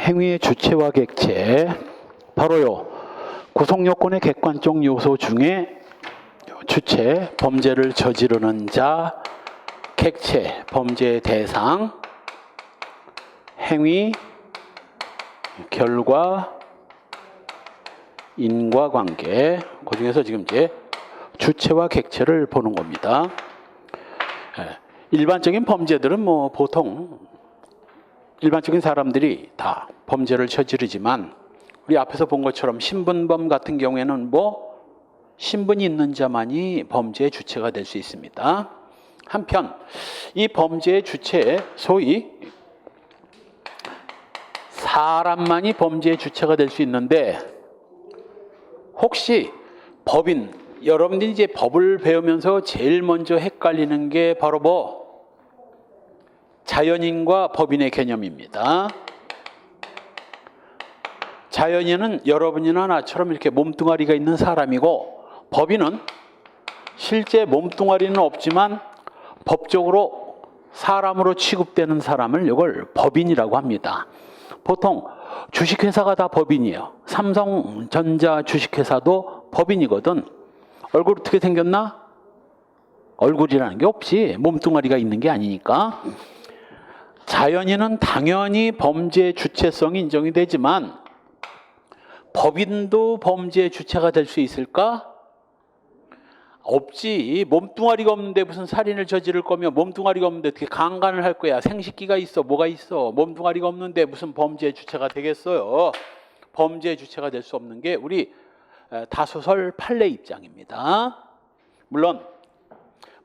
행위의 주체와 객체, 바로요 구성요건의 객관적 요소 중에 주체, 범죄를 저지르는 자, 객체, 범죄의 대상, 행위, 결과, 인과관계, 그 중에서 지금 이제 주체와 객체를 보는 겁니다. 일반적인 범죄들은 뭐 보통 일반적인 사람들이 다 범죄를 저지르지만 우리 앞에서 본 것처럼 신분범 같은 경우에는 뭐 신분이 있는 자만이 범죄의 주체가 될 수 있습니다. 한편 이 범죄의 주체, 소위 사람만이 범죄의 주체가 될 수 있는데, 혹시 법인, 여러분들이 이제 법을 배우면서 제일 먼저 헷갈리는 게 바로 뭐 자연인과 법인의 개념입니다. 자연인은 여러분이나 나처럼 이렇게 몸뚱아리가 있는 사람이고, 법인은 실제 몸뚱아리는 없지만 법적으로 사람으로 취급되는 사람을 이걸 법인이라고 합니다. 보통 주식회사가 다 법인이에요. 삼성전자 주식회사도 법인이거든. 얼굴 어떻게 생겼나? 얼굴이라는 게 없지. 몸뚱아리가 있는 게 아니니까. 자연인은 당연히 범죄의 주체성이 인정이 되지만 법인도 범죄의 주체가 될 수 있을까? 없지. 몸뚱아리가 없는데 무슨 살인을 저지를 거면 몸뚱아리가 없는데 어떻게 강간을 할 거야. 생식기가 있어, 뭐가 있어. 몸뚱아리가 없는데 무슨 범죄의 주체가 되겠어요. 범죄의 주체가 될 수 없는 게 우리 다소설 판례 입장입니다. 물론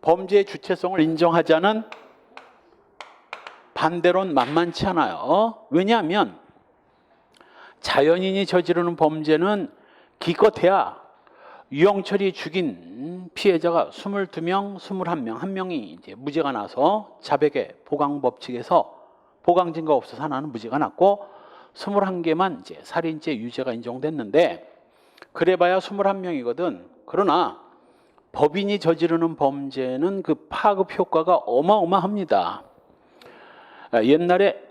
범죄의 주체성을 인정하자는 반대로는 만만치 않아요. 왜냐하면 자연인이 저지르는 범죄는 기껏해야 유영철이 죽인 피해자가 22명, 21명, 한 명이 이제 무죄가 나서 자백의 보강 법칙에서 보강 증거가 없어서 하나는 무죄가 났고 21개만 이제 살인죄 유죄가 인정됐는데, 그래봐야 21명이거든. 그러나 법인이 저지르는 범죄는 그 파급 효과가 어마어마합니다. 옛날에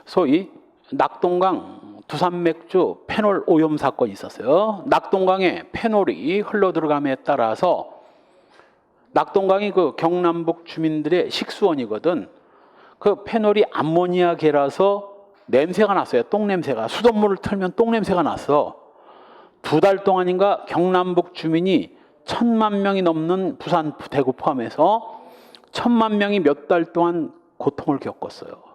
소위 낙동강 두산맥주 페놀 오염 사건이 있었어요. 낙동강에 페놀이 흘러 들어감에 따라서, 낙동강이 그 경남북 주민들의 식수원이거든. 그 페놀이 암모니아계라서 냄새가 났어요. 똥냄새가. 수돗물을 틀면 똥냄새가 났어. 2달 동안인가 경남북 주민이 1000만 명이 넘는 부산, 대구 포함해서 1000만 명이 몇 달 동안 고통을 겪었어요.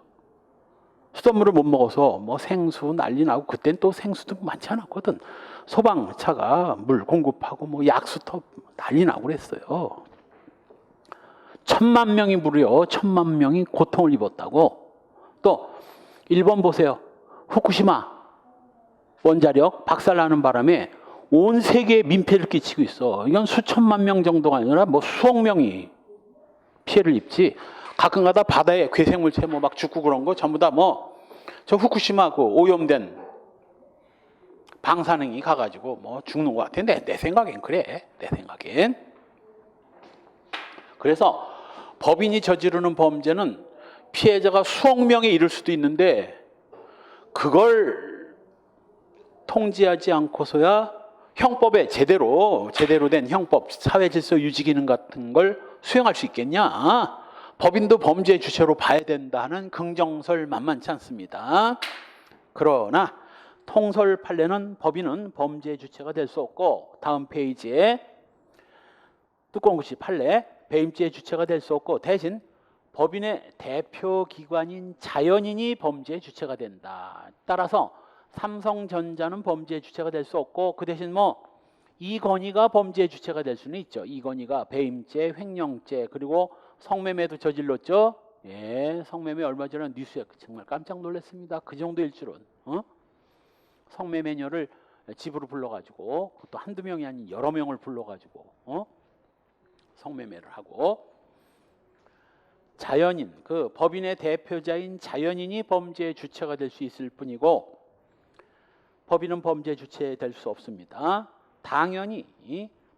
수돗물을 못 먹어서 뭐 생수 난리 나고, 그땐 또 생수도 많지 않았거든. 소방차가 물 공급하고 뭐 약수터 난리 나고 그랬어요. 1000만 명이 무려 1000만 명이 고통을 입었다고. 또 일본 보세요. 후쿠시마 원자력 박살나는 바람에 온 세계에 민폐를 끼치고 있어. 이건 수천만 명 정도가 아니라 뭐 수억 명이 피해를 입지. 가끔가다 바다에 괴생물체 뭐 막 죽고 그런 거 전부 다 뭐 저 후쿠시마 그 오염된 방사능이 가가지고 뭐 죽는 것 같아. 내 생각엔 그래. 내 생각엔. 그래서 법인이 저지르는 범죄는 피해자가 수억 명에 이를 수도 있는데, 그걸 통제하지 않고서야 형법에 제대로 된 형법, 사회질서 유지 기능 같은 걸 수행할 수 있겠냐? 법인도 범죄의 주체로 봐야 된다는 긍정설 만만치 않습니다. 그러나 통설 판례는 법인은 범죄의 주체가 될 수 없고, 다음 페이지에 두꺼운 글씨 판례, 배임죄의 주체가 될 수 없고 대신 법인의 대표 기관인 자연인이 범죄의 주체가 된다. 따라서 삼성전자는 범죄의 주체가 될 수 없고, 그 대신 뭐 이건희가 범죄의 주체가 될 수는 있죠. 이건희가 배임죄, 횡령죄, 그리고 성매매도 저질렀죠. 예, 성매매 얼마 전에 뉴스에 정말 깜짝 놀랐습니다. 그 정도일 줄은. 성매매녀를 집으로 불러가지고, 그것도 한두 명이 아닌 여러 명을 불러가지고 성매매를 하고, 자연인, 그 법인의 대표자인 자연인이 범죄의 주체가 될 수 있을 뿐이고, 법인은 범죄 주체 될 수 없습니다. 당연히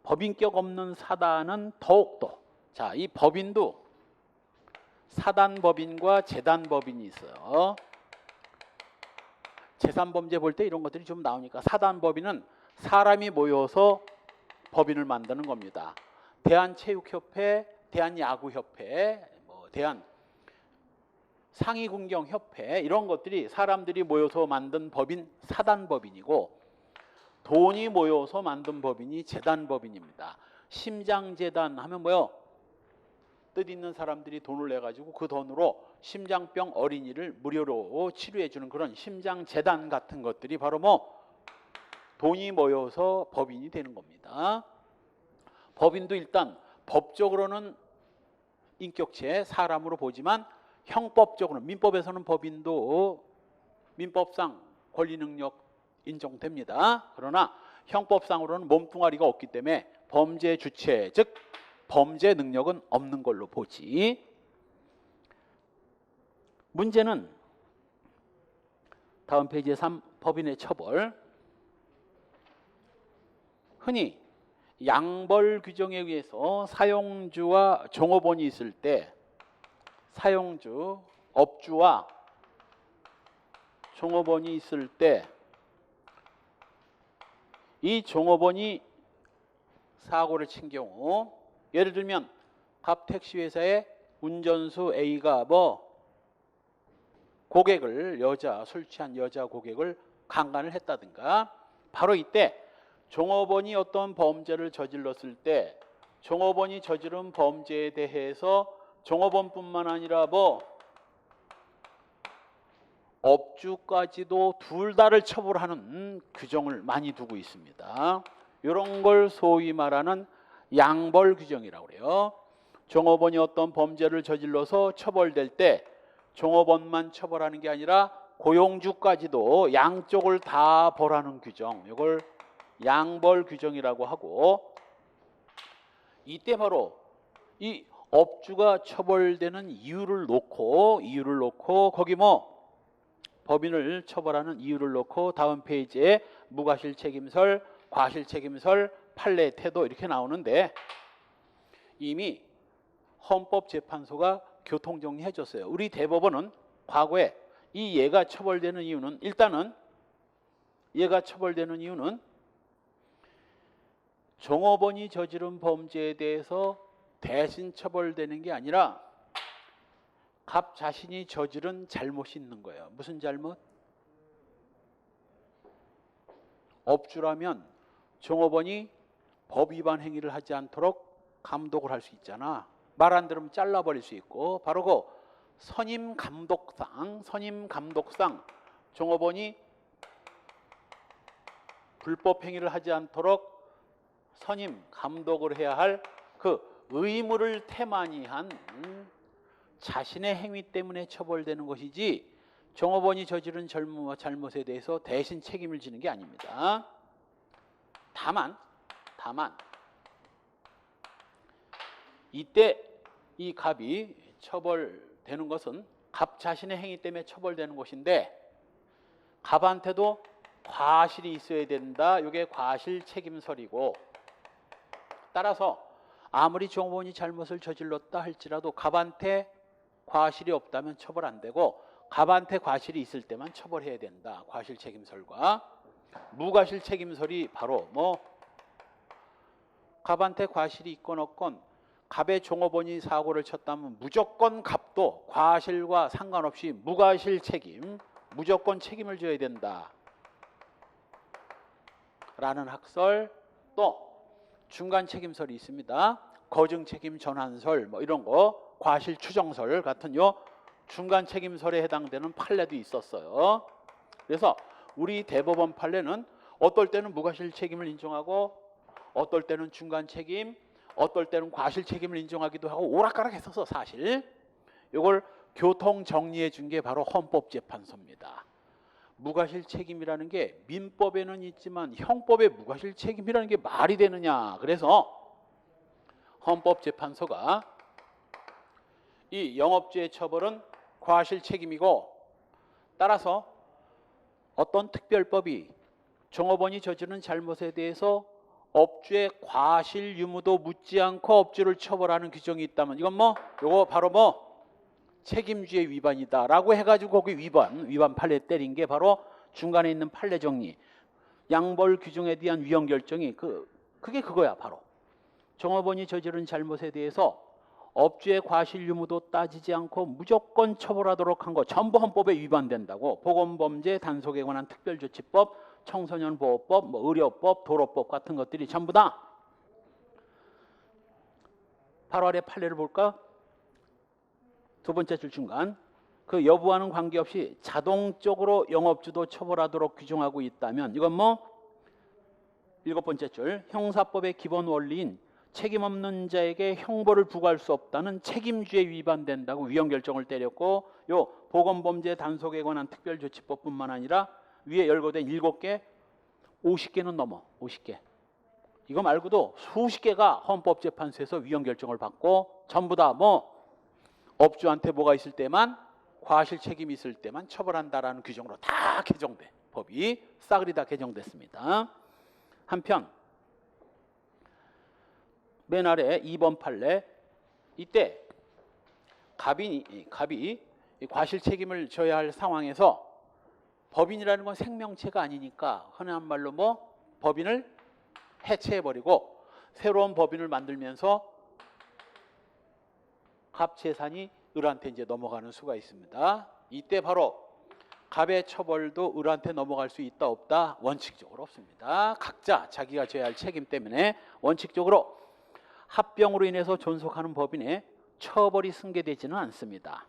법인격 없는 사단은 더욱더, 자, 이 법인도 사단법인과 재단법인이 있어요. 재산범죄 볼 때 이런 것들이 좀 나오니까 사단법인은 사람이 모여서 법인을 만드는 겁니다. 대한체육협회, 대한야구협회, 대한 상위군경협회 이런 것들이 사람들이 모여서 만든 법인 사단법인이고, 돈이 모여서 만든 법인이 재단법인입니다. 심장재단 하면 뭐요? 뜻 있는 사람들이 돈을 내가지고 그 돈으로 심장병 어린이를 무료로 치료해주는 그런 심장재단 같은 것들이 바로 돈이 모여서 법인이 되는 겁니다. 법인도 일단 법적으로는 인격체 사람으로 보지만 형법적으로는 민법에서는 법인도 민법상 권리능력 인정됩니다. 그러나 형법상으로는 몸뚱아리가 없기 때문에 범죄 주체 즉 범죄 능력은 없는 걸로 보지. 문제는 다음 페이지에 3 법인의 처벌. 흔히 양벌 규정에 의해서 사용주와 종업원이 있을 때 사용주, 업주와 종업원이 있을 때 이 종업원이 사고를 친 경우, 예를 들면 갑 택시회사의 운전수 A가 고객을 술 취한 여자 고객을 강간을 했다든가, 바로 이때 종업원이 어떤 범죄를 저질렀을 때 종업원이 저지른 범죄에 대해서 종업원뿐만 아니라 업주까지도 둘 다를 처벌하는 규정을 많이 두고 있습니다. 이런 걸 소위 말하는 양벌 규정이라고 그래요. 종업원이 어떤 범죄를 저질러서 처벌될 때 종업원만 처벌하는 게 아니라 고용주까지도 양쪽을 다 벌하는 규정, 이걸 양벌 규정이라고 하고, 이때 바로 이 업주가 처벌되는 이유를 놓고 거기 법인을 처벌하는 이유를 놓고 다음 페이지에 무과실책임설, 과실책임설, 판례 태도 이렇게 나오는데, 이미 헌법재판소가 교통정리해 줬어요. 우리 대법원은 과거에 이 얘가 처벌되는 이유는, 일단은 얘가 처벌되는 이유는 종업원이 저지른 범죄에 대해서 대신 처벌되는 게 아니라 갑 자신이 저지른 잘못이 있는 거예요. 무슨 잘못? 업주라면 종업원이 법 위반 행위를 하지 않도록 감독을 할 수 있잖아. 말 안 들으면 잘라버릴 수 있고, 바로 그 선임 감독상 종업원이 불법 행위를 하지 않도록 선임 감독을 해야 할 그 의무를 태만히 한 자신의 행위 때문에 처벌되는 것이지, 종업원이 저지른 잘못에 대해서 대신 책임을 지는 게 아닙니다. 다만 이때 이 갑이 처벌되는 것은 갑 자신의 행위 때문에 처벌되는 것인데, 갑한테도 과실이 있어야 된다. 이게 과실 책임설이고, 따라서 아무리 종업원이 잘못을 저질렀다 할지라도 갑한테 과실이 없다면 처벌 안 되고, 갑한테 과실이 있을 때만 처벌해야 된다. 과실 책임설과 무과실 책임설이 바로 갑한테 과실이 있건 없건 갑의 종업원이 사고를 쳤다면 무조건 갑도 과실과 상관없이 무과실 책임, 무조건 책임을 져야 된다 라는 학설, 또 중간 책임설이 있습니다. 거증 책임 전환설 이런 거, 과실 추정설 같은 요 중간 책임설에 해당되는 판례도 있었어요. 그래서 우리 대법원 판례는 어떨 때는 무과실 책임을 인정하고, 어떨 때는 중간 책임, 어떨 때는 과실 책임을 인정하기도 하고 오락가락 했었어. 사실 이걸 교통 정리해 준 게 바로 헌법재판소입니다. 무과실 책임이라는 게 민법에는 있지만 형법에 무과실 책임이라는 게 말이 되느냐. 그래서 헌법재판소가 이 영업주의 처벌은 과실 책임이고, 따라서 어떤 특별법이 종업원이 저지른 잘못에 대해서 업주의 과실 유무도 묻지 않고 업주를 처벌하는 규정이 있다면 이건 요거 바로 책임주의 위반이다라고 해가지고 거기 위반 판례 때린 게 바로 중간에 있는 판례 정리, 양벌 규정에 대한 위헌 결정이 그게 그거야 바로. 종업원이 저지른 잘못에 대해서 업주의 과실 유무도 따지지 않고 무조건 처벌하도록 한 거 전부 헌법에 위반된다고. 보건범죄 단속에 관한 특별조치법, 청소년보호법, 의료법, 도로법 같은 것들이 전부 다 8월의 판례를 볼까? 두 번째 줄 중간. 그 여부와는 관계없이 자동적으로 영업주도 처벌하도록 규정하고 있다면 이건 일곱 번째 줄. 형사법의 기본 원리인 책임 없는 자에게 형벌을 부과할 수 없다는 책임주의에 위반된다고 위헌 결정을 때렸고, 요 보건범죄 단속에 관한 특별조치법뿐만 아니라 위에 열거된 7개, 50개는 넘어. 50개. 이거 말고도 수십 개가 헌법재판소에서 위헌 결정을 받고 전부 다 업주한테 뭐가 있을 때만, 과실 책임이 있을 때만 처벌한다라는 규정으로 다 개정돼. 법이 싸그리 다 개정됐습니다. 한편 맨 아래 2번 판례, 이때 갑이 과실 책임을 져야 할 상황에서 법인이라는 건 생명체가 아니니까 흔한 말로 법인을 해체해버리고 새로운 법인을 만들면서 갑 재산이 을한테 이제 넘어가는 수가 있습니다. 이때 바로 갑의 처벌도 을한테 넘어갈 수 있다 없다? 원칙적으로 없습니다. 각자 자기가 져야 할 책임 때문에 원칙적으로 합병으로 인해서 존속하는 법인의 처벌이 승계되지는 않습니다.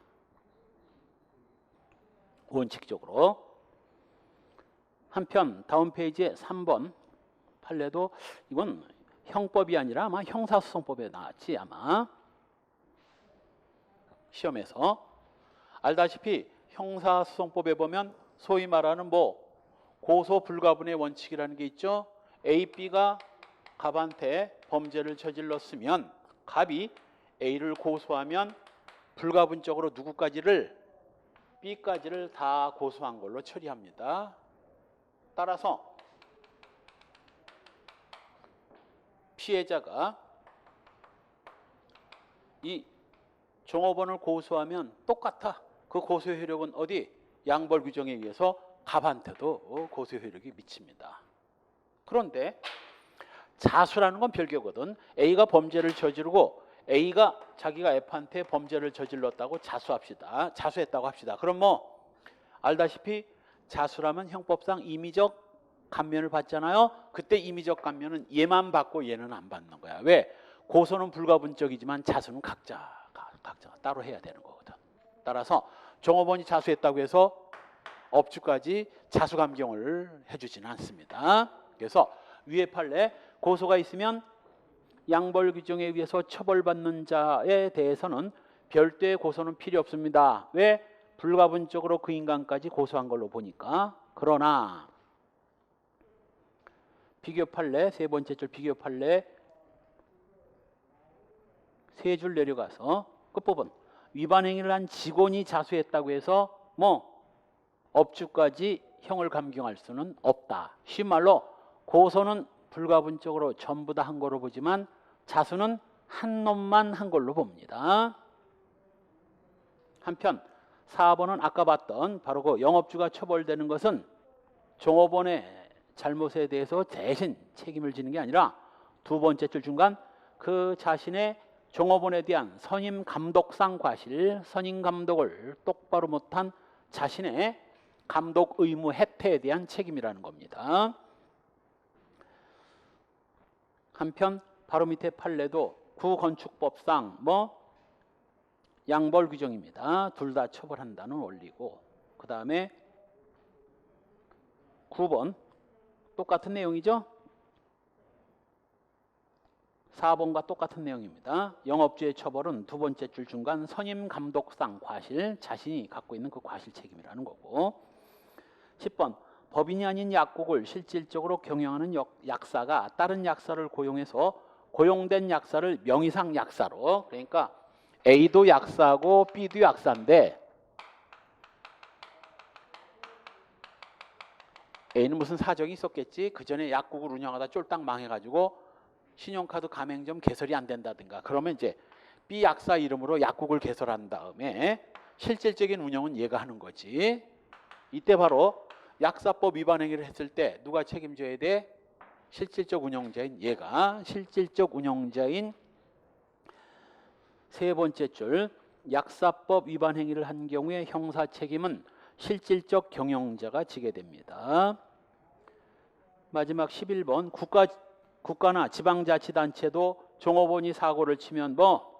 원칙적으로. 한편 다음 페이지에 3번 판례도 이건 형법이 아니라 아마 형사소송법에 나왔지 아마. 시험에서. 알다시피 형사소송법에 보면 소위 말하는 고소 불가분의 원칙이라는 게 있죠. A, B가 갑한테 범죄를 저질렀으면 갑이 A를 고소하면 불가분적으로 누구까지를? B까지를 다 고소한 걸로 처리합니다. 따라서 피해자가 이 종업원을 고소하면 똑같아. 그 고소 효력은 어디? 양벌 규정에 의해서 갑한테도 고소 효력이 미칩니다. 그런데 자수라는 건 별개거든. A가 범죄를 저지르고 A가 자기가 F한테 범죄를 저질렀다고 자수했다고 합시다. 그럼 알다시피 자수라면 형법상 임의적 감면을 받잖아요. 그때 임의적 감면은 얘만 받고 얘는 안 받는 거야. 왜? 고소는 불가분적이지만 자수는 각자가 따로 해야 되는 거거든. 따라서 종업원이 자수했다고 해서 업주까지 자수 감경을 해주지는 않습니다. 그래서 위의 판례, 고소가 있으면 양벌 규정에 의해서 처벌받는 자에 대해서는 별도의 고소는 필요 없습니다. 왜? 불가분적으로 그 인간까지 고소한 걸로 보니까. 그러나 비교 판례, 세 번째 줄 비교 판례 세 줄 내려가서 끝부분. 위반 행위를 한 직원이 자수했다고 해서 업주까지 형을 감경할 수는 없다. 쉬운 말로 고소는 불가분적으로 전부 다 한 거로 보지만 자수는 한 놈만 한 걸로 봅니다. 한편 4번은 아까 봤던 바로 그 영업주가 처벌되는 것은 종업원의 잘못에 대해서 대신 책임을 지는 게 아니라 두 번째 줄 중간 그 자신의 종업원에 대한 선임 감독상 과실, 선임 감독을 똑바로 못한 자신의 감독 의무 해태에 대한 책임이라는 겁니다. 한편 바로 밑에 판례도 구건축법상 양벌 규정입니다. 둘 다 처벌한다는 원리고, 그 다음에 9번 똑같은 내용이죠. 4번과 똑같은 내용입니다. 영업주의 처벌은 두 번째 줄 중간 선임 감독상 과실, 자신이 갖고 있는 그 과실 책임이라는 거고. 10번 법인이 아닌 약국을 실질적으로 경영하는 약사가 다른 약사를 고용해서 고용된 약사를 명의상 약사로, 그러니까 A도 약사고 B도 약사인데 A는 무슨 사정이 있었겠지. 그 전에 약국을 운영하다 쫄딱 망해가지고 신용카드 가맹점 개설이 안 된다든가, 그러면 이제 B 약사 이름으로 약국을 개설한 다음에 실질적인 운영은 얘가 하는 거지. 이때 바로 약사법 위반 행위를 했을 때 누가 책임져야 돼? 실질적 운영자인 얘가. 실질적 운영자인 세 번째 줄, 약사법 위반 행위를 한 경우에 형사 책임은 실질적 경영자가 지게 됩니다. 마지막 11번, 국가나 지방자치단체도 종업원이 사고를 치면 뭐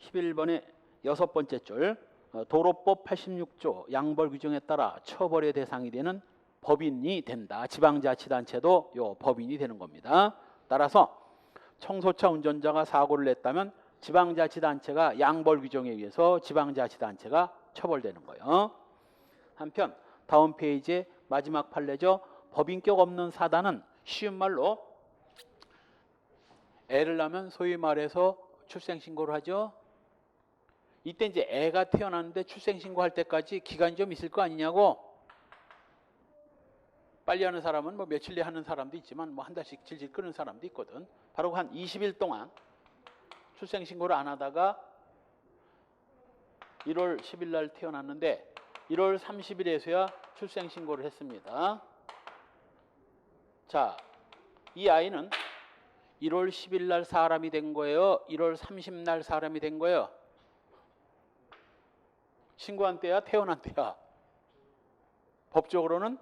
11번의 여섯 번째 줄, 도로법 86조 양벌 규정에 따라 처벌의 대상이 되는 법인이 된다. 지방자치단체도 요 법인이 되는 겁니다. 따라서 청소차 운전자가 사고를 냈다면 지방자치단체가 양벌 규정에 의해서 지방자치단체가 처벌되는 거예요. 한편 다음 페이지의 마지막 판례죠. 법인격 없는 사단은 쉬운 말로 애를 낳으면 소위 말해서 출생신고를 하죠. 이때 이제 애가 태어났는데 출생신고할 때까지 기간이 좀 있을 거 아니냐고. 빨리 하는 사람은 뭐 며칠 내에 하는 사람도 있지만 뭐 한 달씩 질질 끄는 사람도 있거든. 바로 한 20일 동안 출생신고를 안 하다가 1월 10일 날 태어났는데 1월 30일에서야 출생신고를 했습니다. 자, 이 아이는 1월 10일 날 사람이 된 거예요? 1월 30일 날 사람이 된 거예요? 신고한 때야? 태어난 때야? 법적으로는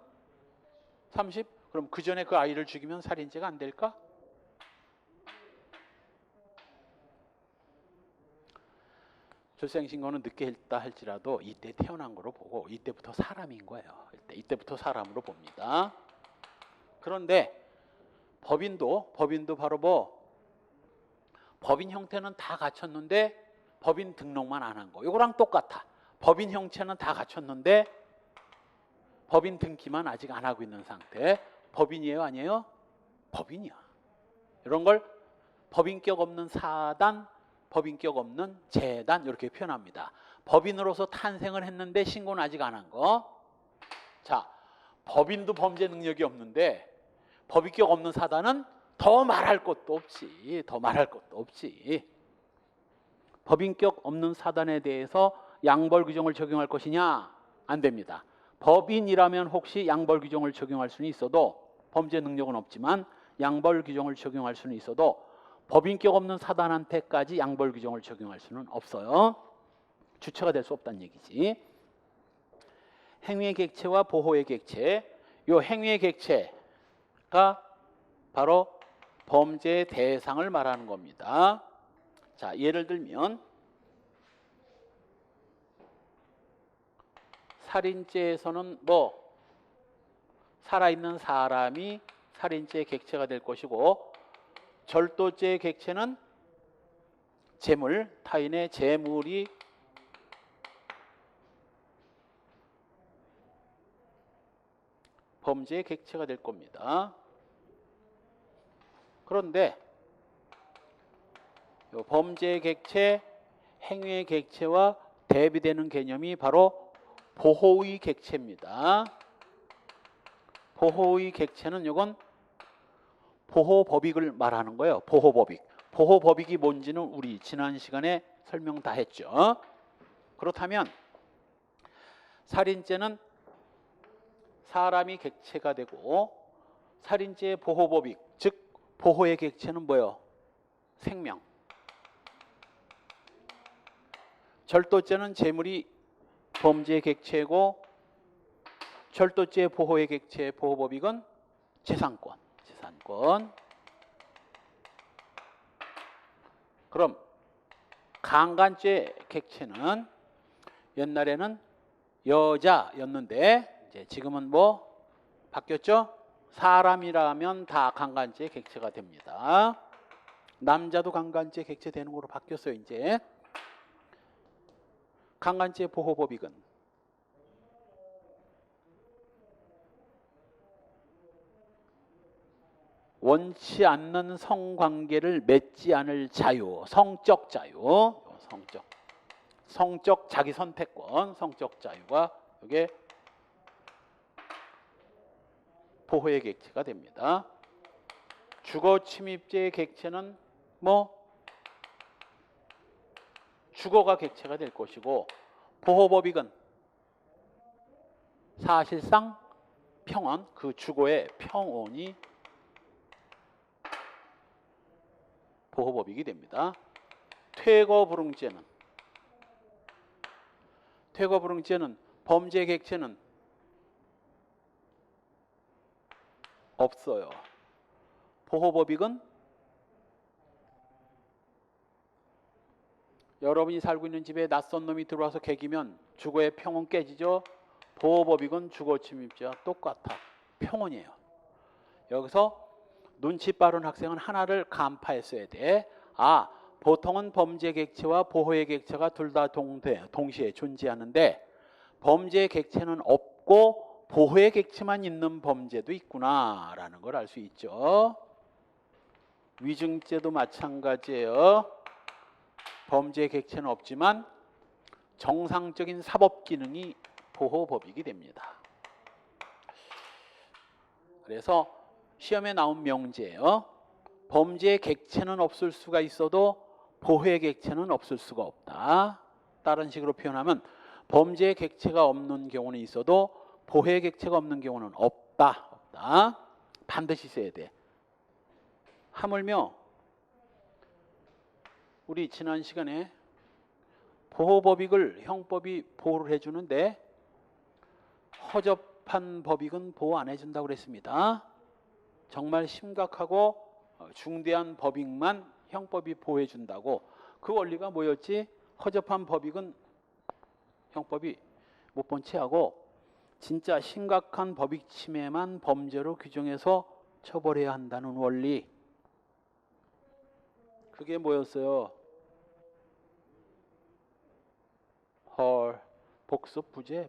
30? 그럼 그 전에 그 아이를 죽이면 살인죄가 안 될까? 출생신고는 늦게 했다 할지라도 이때 태어난 거로 보고 이때부터 사람인 거예요. 이때부터 사람으로 봅니다. 그런데 법인도 바로 뭐 법인 형태는 다 갖췄는데 법인 등록만 안 한 거. 이거랑 똑같아. 법인 형체는 다 갖췄는데 법인 등기만 아직 안 하고 있는 상태. 법인이에요, 아니에요? 법인이야. 이런 걸 법인격 없는 사단, 법인격 없는 재단 이렇게 표현합니다. 법인으로서 탄생을 했는데 신고는 아직 안 한 거. 자, 법인도 범죄 능력이 없는데 법인격 없는 사단은 더 말할 것도 없지. 더 말할 것도 없지. 법인격 없는 사단에 대해서 양벌 규정을 적용할 것이냐? 안 됩니다. 법인이라면 혹시 양벌 규정을 적용할 수는 있어도 범죄 능력은 없지만 양벌 규정을 적용할 수는 있어도 법인격 없는 사단한테까지 양벌 규정을 적용할 수는 없어요. 주체가 될 수 없다는 얘기지. 행위의 객체와 보호의 객체. 이 행위의 객체가 바로 범죄의 대상을 말하는 겁니다. 자, 예를 들면 살인죄에서는 뭐 살아있는 사람이 살인죄의 객체가 될 것이고 절도죄의 객체는 재물, 타인의 재물이 범죄의 객체가 될 겁니다. 그런데 범죄의 객체, 행위의 객체와 대비되는 개념이 바로 보호의 객체입니다. 보호의 객체는 이건 보호법익을 말하는 거예요. 보호법익. 보호법익이 뭔지는 우리 지난 시간에 설명 다 했죠. 그렇다면 살인죄는 사람이 객체가 되고 살인죄의 보호법익, 즉 보호의 객체는 뭐예요? 생명. 절도죄는 재물이 범죄의 객체고 절도죄의 보호의 객체의 보호법익은 재산권. 그럼 강간죄 객체는 옛날에는 여자였는데 이제 지금은 뭐 바뀌었죠? 사람이라면 다 강간죄 객체가 됩니다. 남자도 강간죄 객체 되는 거로 바뀌었어요. 이제 강간죄 보호법익은 원치 않는 성관계를 맺지 않을 자유, 성적 자유, 성적 자기 선택권, 성적 자유가 이게 보호의 객체가 됩니다. 주거 침입죄의 객체는 뭐 주거가 객체가 될 것이고 보호법익은 사실상 평온, 그 주거의 평온이 보호법익이 됩니다. 퇴거불응죄는 범죄 객체는 없어요. 보호법익은 여러분이 살고 있는 집에 낯선 놈이 들어와서 개기면 주거의 평온 깨지죠. 보호법익은 주거 침입죄와 똑같아. 평온이에요. 여기서 눈치 빠른 학생은 하나를 간파했어야 돼. 아, 보통은 범죄 객체와 보호의 객체가 둘 다 동시에 존재하는데 범죄 객체는 없고 보호의 객체만 있는 범죄도 있구나라는 걸 알 수 있죠. 위증죄도 마찬가지예요. 범죄 객체는 없지만 정상적인 사법 기능이 보호법익이 됩니다. 그래서 시험에 나온 명제예요. 범죄 객체는 없을 수가 있어도 보호의 객체는 없을 수가 없다. 다른 식으로 표현하면 범죄 객체가 없는 경우는 있어도 보호의 객체가 없는 경우는 없다. 반드시 써야 돼. 하물며 우리 지난 시간에 보호법익을 형법이 보호를 해주는데 허접한 법익은 보호 안 해준다고 그랬습니다. 정말 심각하고 중대한 법익만 형법이 보호해준다고. 그 원리가 뭐였지? 허접한 법익은 형법이 못 본 채하고 진짜 심각한 법익 침해만 범죄로 규정해서 처벌해야 한다는 원리. 그게 뭐였어요? 복습부재.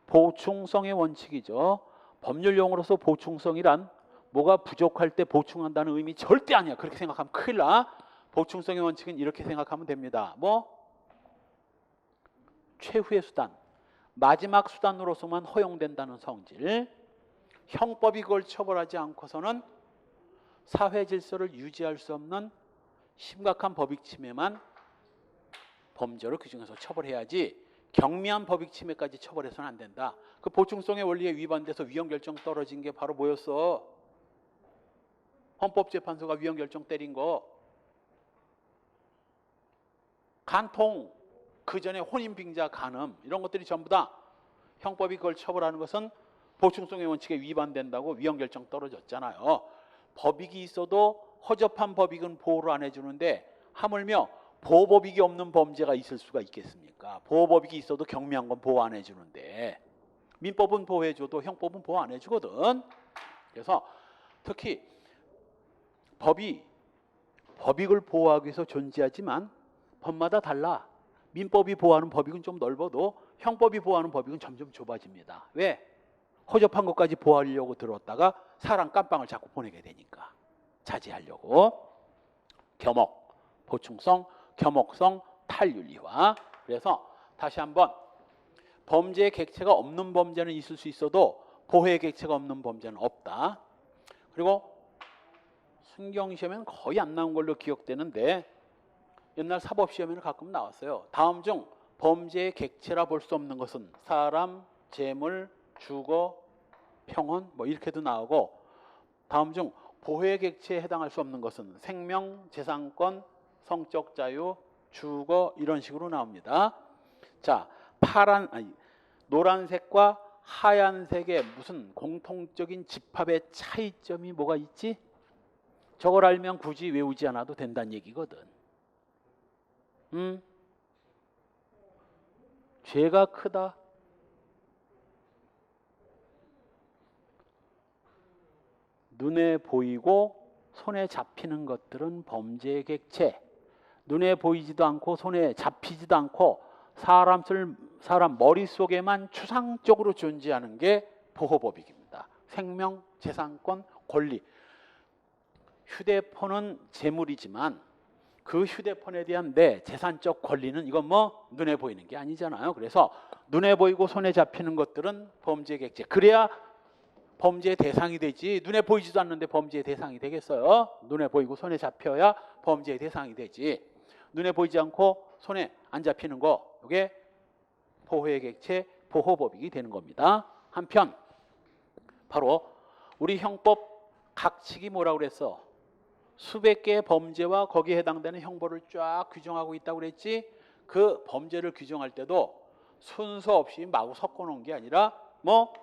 보충성의 원칙이죠. 법률 용어로서 보충성이란 뭐가 부족할 때 보충한다는 의미 절대 아니야. 그렇게 생각하면 큰일 나. 보충성의 원칙은 이렇게 생각하면 됩니다. 최후의 수단, 마지막 수단으로서만 허용된다는 성질. 형법이 그걸 처벌하지 않고서는 사회 질서를 유지할 수 없는 심각한 법익 침해만 범죄로 규정해서 처벌해야지 경미한 법익 침해까지 처벌해서는 안 된다. 그 보충성의 원리에 위반돼서 위헌결정 떨어진 게 바로 뭐였어? 헌법재판소가 위헌결정 때린 거. 간통, 그 전에 혼인빙자 간음 이런 것들이 전부 다 형법이 그걸 처벌하는 것은 보충성의 원칙에 위반된다고 위헌결정 떨어졌잖아요. 법익이 있어도 허접한 법익은 보호를 안 해주는데 하물며 보호법익이 없는 범죄가 있을 수가 있겠습니까? 보호법익이 있어도 경미한 건 보호 안 해주는데 민법은 보호해줘도 형법은 보호 안 해주거든. 그래서 특히 법익을 보호하기 위해서 존재하지만 법마다 달라. 민법이 보호하는 법익은 좀 넓어도 형법이 보호하는 법익은 점점 좁아집니다. 왜? 허접한 것까지 보호하려고 들었다가 사람 깜빵을 자꾸 보내게 되니까 자제하려고. 겸옥, 보충성, 겸옥성, 탈윤리화. 그래서 다시 한번 범죄의 객체가 없는 범죄는 있을 수 있어도 보호의 객체가 없는 범죄는 없다. 그리고 순경시험에는 거의 안 나온 걸로 기억되는데 옛날 사법시험에는 가끔 나왔어요. 다음 중 범죄의 객체라 볼 수 없는 것은 사람, 재물, 주거, 평온 이렇게도 나오고 다음 중 보호의 객체에 해당할 수 없는 것은 생명, 재산권, 성적 자유, 주거 이런 식으로 나옵니다. 자, 노란색과 하얀색의 무슨 공통적인 집합의 차이점이 뭐가 있지? 저걸 알면 굳이 외우지 않아도 된다는 얘기거든. 죄가 크다. 눈에 보이고 손에 잡히는 것들은 범죄의 객체. 눈에 보이지도 않고 손에 잡히지도 않고 사람 머릿속에만 추상적으로 존재하는 게 보호법익입니다. 생명, 재산권, 권리. 휴대폰은 재물이지만 그 휴대폰에 대한 내 재산적 권리는 이건 눈에 보이는 게 아니잖아요. 그래서 눈에 보이고 손에 잡히는 것들은 범죄 객체. 그래야 범죄의 대상이 되지. 눈에 보이지도 않는데 범죄의 대상이 되겠어요? 눈에 보이고 손에 잡혀야 범죄의 대상이 되지. 눈에 보이지 않고 손에 안 잡히는 거, 이게 보호의 객체 보호법익이 되는 겁니다. 한편 바로 우리 형법 각칙이 뭐라고 그랬어? 수백 개의 범죄와 거기에 해당되는 형벌을 쫙 규정하고 있다고 그랬지. 그 범죄를 규정할 때도 순서 없이 마구 섞어 놓은 게 아니라 뭐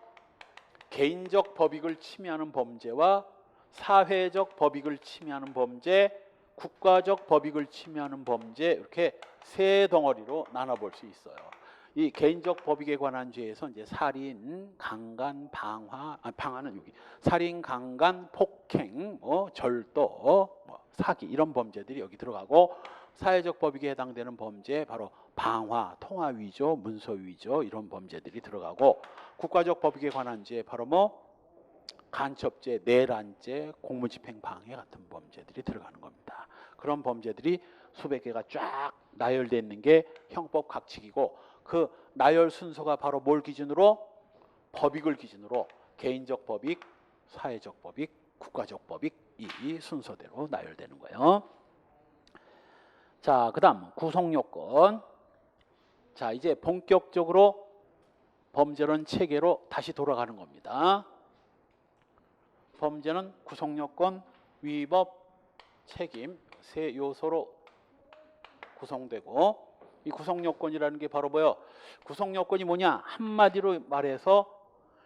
개인적 법익을 침해하는 범죄와 사회적 법익을 침해하는 범죄, 국가적 법익을 침해하는 범죄, 이렇게 세 덩어리로 나눠볼 수 있어요. 이 개인적 법익에 관한 죄에서 이제 살인, 강간, 방화는 여기 살인, 강간, 폭행, 절도, 사기 이런 범죄들이 여기 들어가고, 사회적 법익에 해당되는 범죄 바로 방화, 통화 위조, 문서 위조 이런 범죄들이 들어가고, 국가적 법익에 관한 죄 바로 간첩죄, 내란죄, 공무집행 방해 같은 범죄들이 들어가는 겁니다. 그런 범죄들이 수백 개가 쫙 나열되어 있는 게 형법 각칙이고, 그 나열 순서가 바로 뭘 기준으로? 법익을 기준으로 개인적 법익, 사회적 법익, 국가적 법익 이 순서대로 나열되는 거예요. 자, 그 다음 구성요건. 자, 이제 본격적으로 범죄론 체계로 다시 돌아가는 겁니다. 범죄는 구성요건, 위법, 책임 세 요소로 구성되고, 이 구성요건이라는 게 바로 뭐예요? 구성요건이 뭐냐? 한마디로 말해서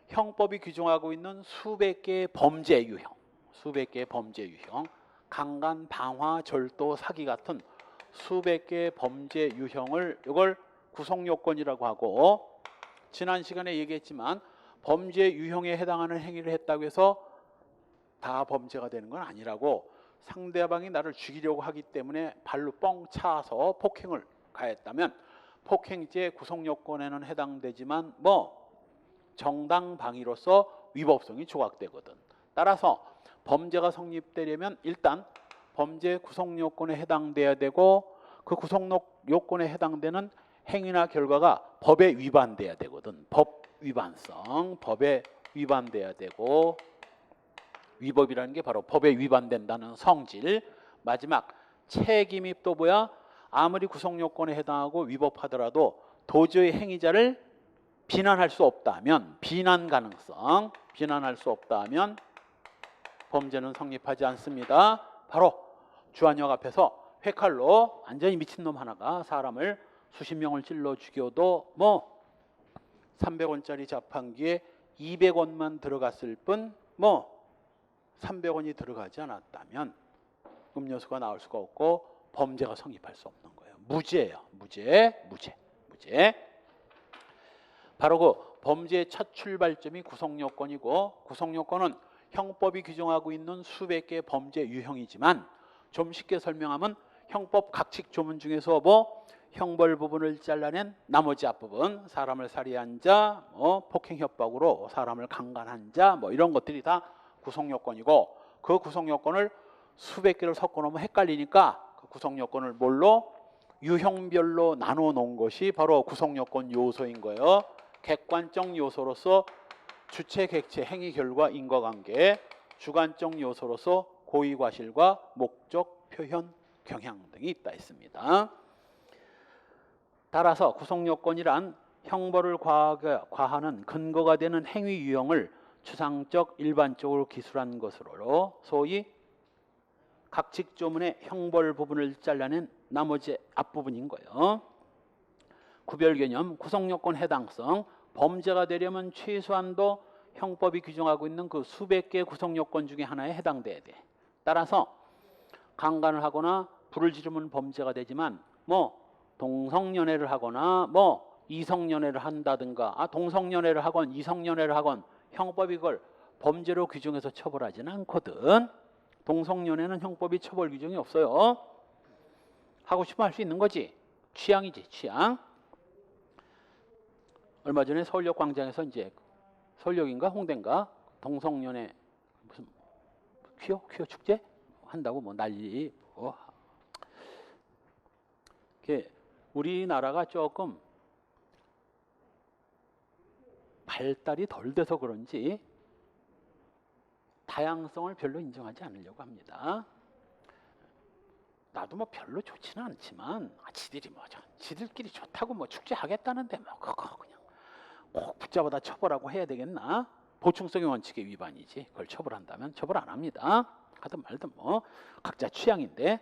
형법이 규정하고 있는 수백 개의 범죄 유형, 수백 개의 범죄 유형, 강간, 방화, 절도, 사기 같은 수백 개의 범죄 유형을 이걸 구성요건이라고 하고, 지난 시간에 얘기했지만 범죄 유형에 해당하는 행위를 했다고 해서 다 범죄가 되는 건 아니라고, 상대방이 나를 죽이려고 하기 때문에 발로 뻥 차서 폭행을 가했다면 폭행죄 구성요건에는 해당되지만 정당방위로서 위법성이 조각되거든. 따라서 범죄가 성립되려면 일단 범죄 구성요건에 해당돼야 되고, 그 구성요건에 해당되는 행위나 결과가 법에 위반돼야 되거든. 법 위반성, 법에 위반돼야 되고, 위법이라는 게 바로 법에 위반된다는 성질. 마지막 책임이 또 뭐야? 아무리 구성요건에 해당하고 위법하더라도 도저히 행위자를 비난할 수 없다면, 비난 가능성, 비난할 수 없다면 범죄는 성립하지 않습니다. 바로 주한역 앞에서 회칼로 완전히 미친놈 하나가 사람을 수십 명을 찔러 죽여도 300원짜리 자판기에 200원만 들어갔을 뿐 300원이 들어가지 않았다면 음료수가 나올 수가 없고 범죄가 성립할 수 없는 거예요. 무죄예요. 무죄. 바로 그 범죄의 첫 출발점이 구성요건이고, 구성요건은 형법이 규정하고 있는 수백 개의 범죄 유형이지만, 좀 쉽게 설명하면 형법 각칙 조문 중에서 형벌 부분을 잘라낸 나머지 앞부분, 사람을 살해한 자, 폭행 협박으로 사람을 강간한 자, 이런 것들이 다 구성요건이고, 그 구성요건을 수백 개를 섞어 놓으면 헷갈리니까 그 구성요건을 뭘로? 유형별로 나눠 놓은 것이 바로 구성요건 요소인 거예요. 객관적 요소로서 주체, 객체, 행위, 결과, 인과관계, 주관적 요소로서 고의, 과실과 목적, 표현, 경향 등이 있다 했습니다. 따라서 구성요건이란 형벌을 과하는 근거가 되는 행위 유형을 추상적, 일반적으로 기술한 것으로 소위 각칙조문의 형벌 부분을 잘라낸 나머지 앞부분인 거예요. 구별개념, 구성요건 해당성, 범죄가 되려면 최소한도 형법이 규정하고 있는 그 수백 개의 구성요건 중에 하나에 해당돼야 돼. 따라서 강간을 하거나 불을 지르면 범죄가 되지만 동성연애를 하거나 이성연애를 한다든가, 동성연애를 하건 이성연애를 하건 형법이 그걸 범죄로 규정해서 처벌하지는 않거든. 동성연애는 형법이 처벌 규정이 없어요. 하고 싶으면 할 수 있는 거지. 취향이지, 취향. 얼마 전에 서울역 광장에서 이제 서울역인가 홍대인가 동성연애 무슨 퀴어 축제 한다고 난리. 우리나라가 조금 발달이 덜 돼서 그런지 다양성을 별로 인정하지 않으려고 합니다. 나도 뭐 별로 좋지는 않지만 지들이 지들끼리 좋다고 뭐 축제하겠다는데 뭐 그거 그냥 꼭 붙잡아다 처벌하고 해야 되겠나? 보충성의 원칙의 위반이지. 그걸 처벌한다면 처벌 안 합니다. 하든 말든 뭐 각자 취향인데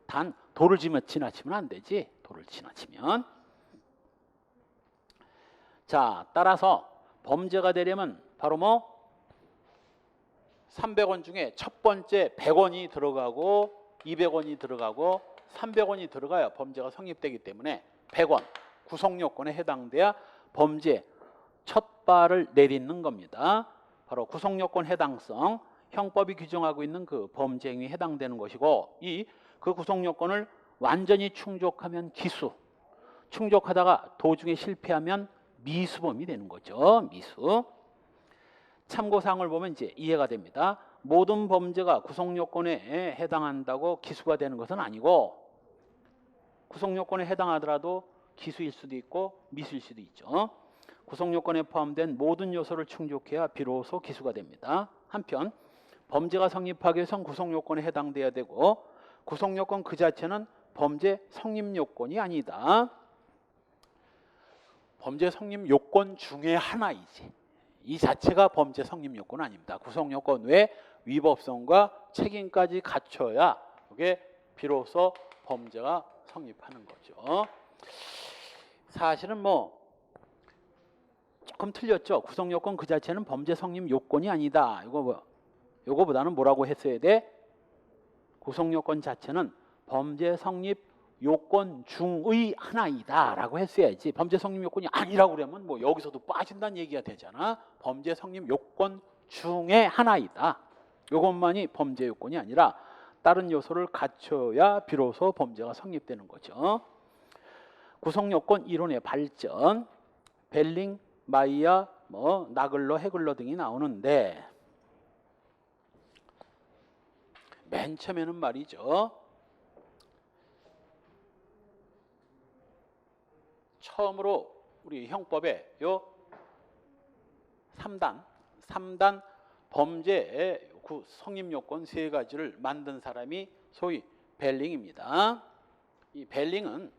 단 도를 지나치면 안 되지. 도를 지나치면. 자, 따라서 범죄가 되려면 바로 뭐 300원 중에 첫 번째 100원이 들어가고 200원이 들어가고 300원이 들어가야 범죄가 성립되기 때문에 100원 구성요건에 해당돼야 범죄 첫 발을 내딛는 겁니다. 바로 구성요건 해당성, 형법이 규정하고 있는 그 범죄 행위에 해당되는 것이고 그 구성요건을 완전히 충족하면 기수, 충족하다가 도중에 실패하면 미수범이 되는 거죠. 미수. 참고사항을 보면 이제 이해가 됩니다. 모든 범죄가 구성요건에 해당한다고 기수가 되는 것은 아니고 구성요건에 해당하더라도 기수일 수도 있고 미수일 수도 있죠. 구성요건에 포함된 모든 요소를 충족해야 비로소 기수가 됩니다. 한편 범죄가 성립하기 위해선 구성요건에 해당돼야 되고 구성요건 그 자체는 범죄 성립요건이 아니다. 범죄 성립요건 중에 하나이지. 이 자체가 범죄 성립요건은 아닙니다. 구성요건 외에 위법성과 책임까지 갖춰야 이게 비로소 범죄가 성립하는 거죠. 사실은 뭐 조금 틀렸죠. 구성요건 그 자체는 범죄 성립요건이 아니다. 요거보다는 뭐라고 했어야 돼? 구성요건 자체는 범죄 성립 요건 중의 하나이다 라고 했어야지. 범죄 성립 요건이 아니라고 그러면 뭐 여기서도 빠진다는 얘기가 되잖아. 범죄 성립 요건 중의 하나이다. 요것만이 범죄 요건이 아니라 다른 요소를 갖춰야 비로소 범죄가 성립되는 거죠. 구성 요건 이론의 발전, 벨링, 마이어, 나글러, 헤글러 등이 나오는데 맨 처음에는 말이죠. 처음으로 우리 형법에 요 3단 범죄의 성립요건 세 가지를 만든 사람이 소위 벨링입니다. 이 벨링은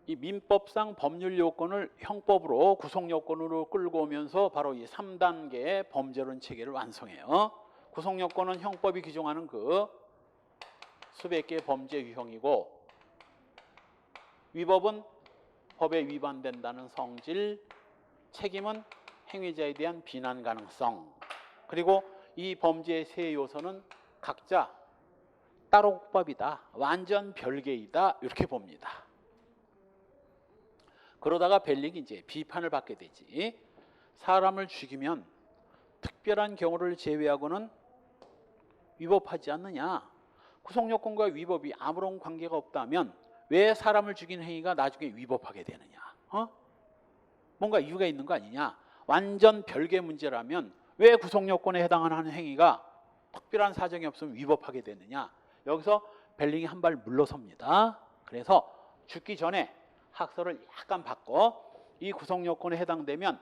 이 민법상 법률 요건을 형법으로 구성 요건으로 끌고 오면서 바로 이 3단계의 범죄론 체계를 완성해요. 구성 요건은 형법이 규정하는 그 수백 개의 범죄 유형이고 위법은 법에 위반된다는 성질, 책임은 행위자에 대한 비난 가능성, 그리고 이 범죄의 세 요소는 각자 따로법이다, 완전 별개이다 이렇게 봅니다. 그러다가 벨링이 이제 비판을 받게 되지. 사람을 죽이면 특별한 경우를 제외하고는 위법하지 않느냐. 구성요건과 위법이 아무런 관계가 없다면 왜 사람을 죽인 행위가 나중에 위법하게 되느냐. 뭔가 이유가 있는 거 아니냐. 완전 별개 문제라면 왜 구성요건에 해당하는 행위가 특별한 사정이 없으면 위법하게 되느냐. 여기서 벨링이 한 발 물러섭니다. 그래서 죽기 전에 학설을 약간 바꿔 이 구성요건에 해당되면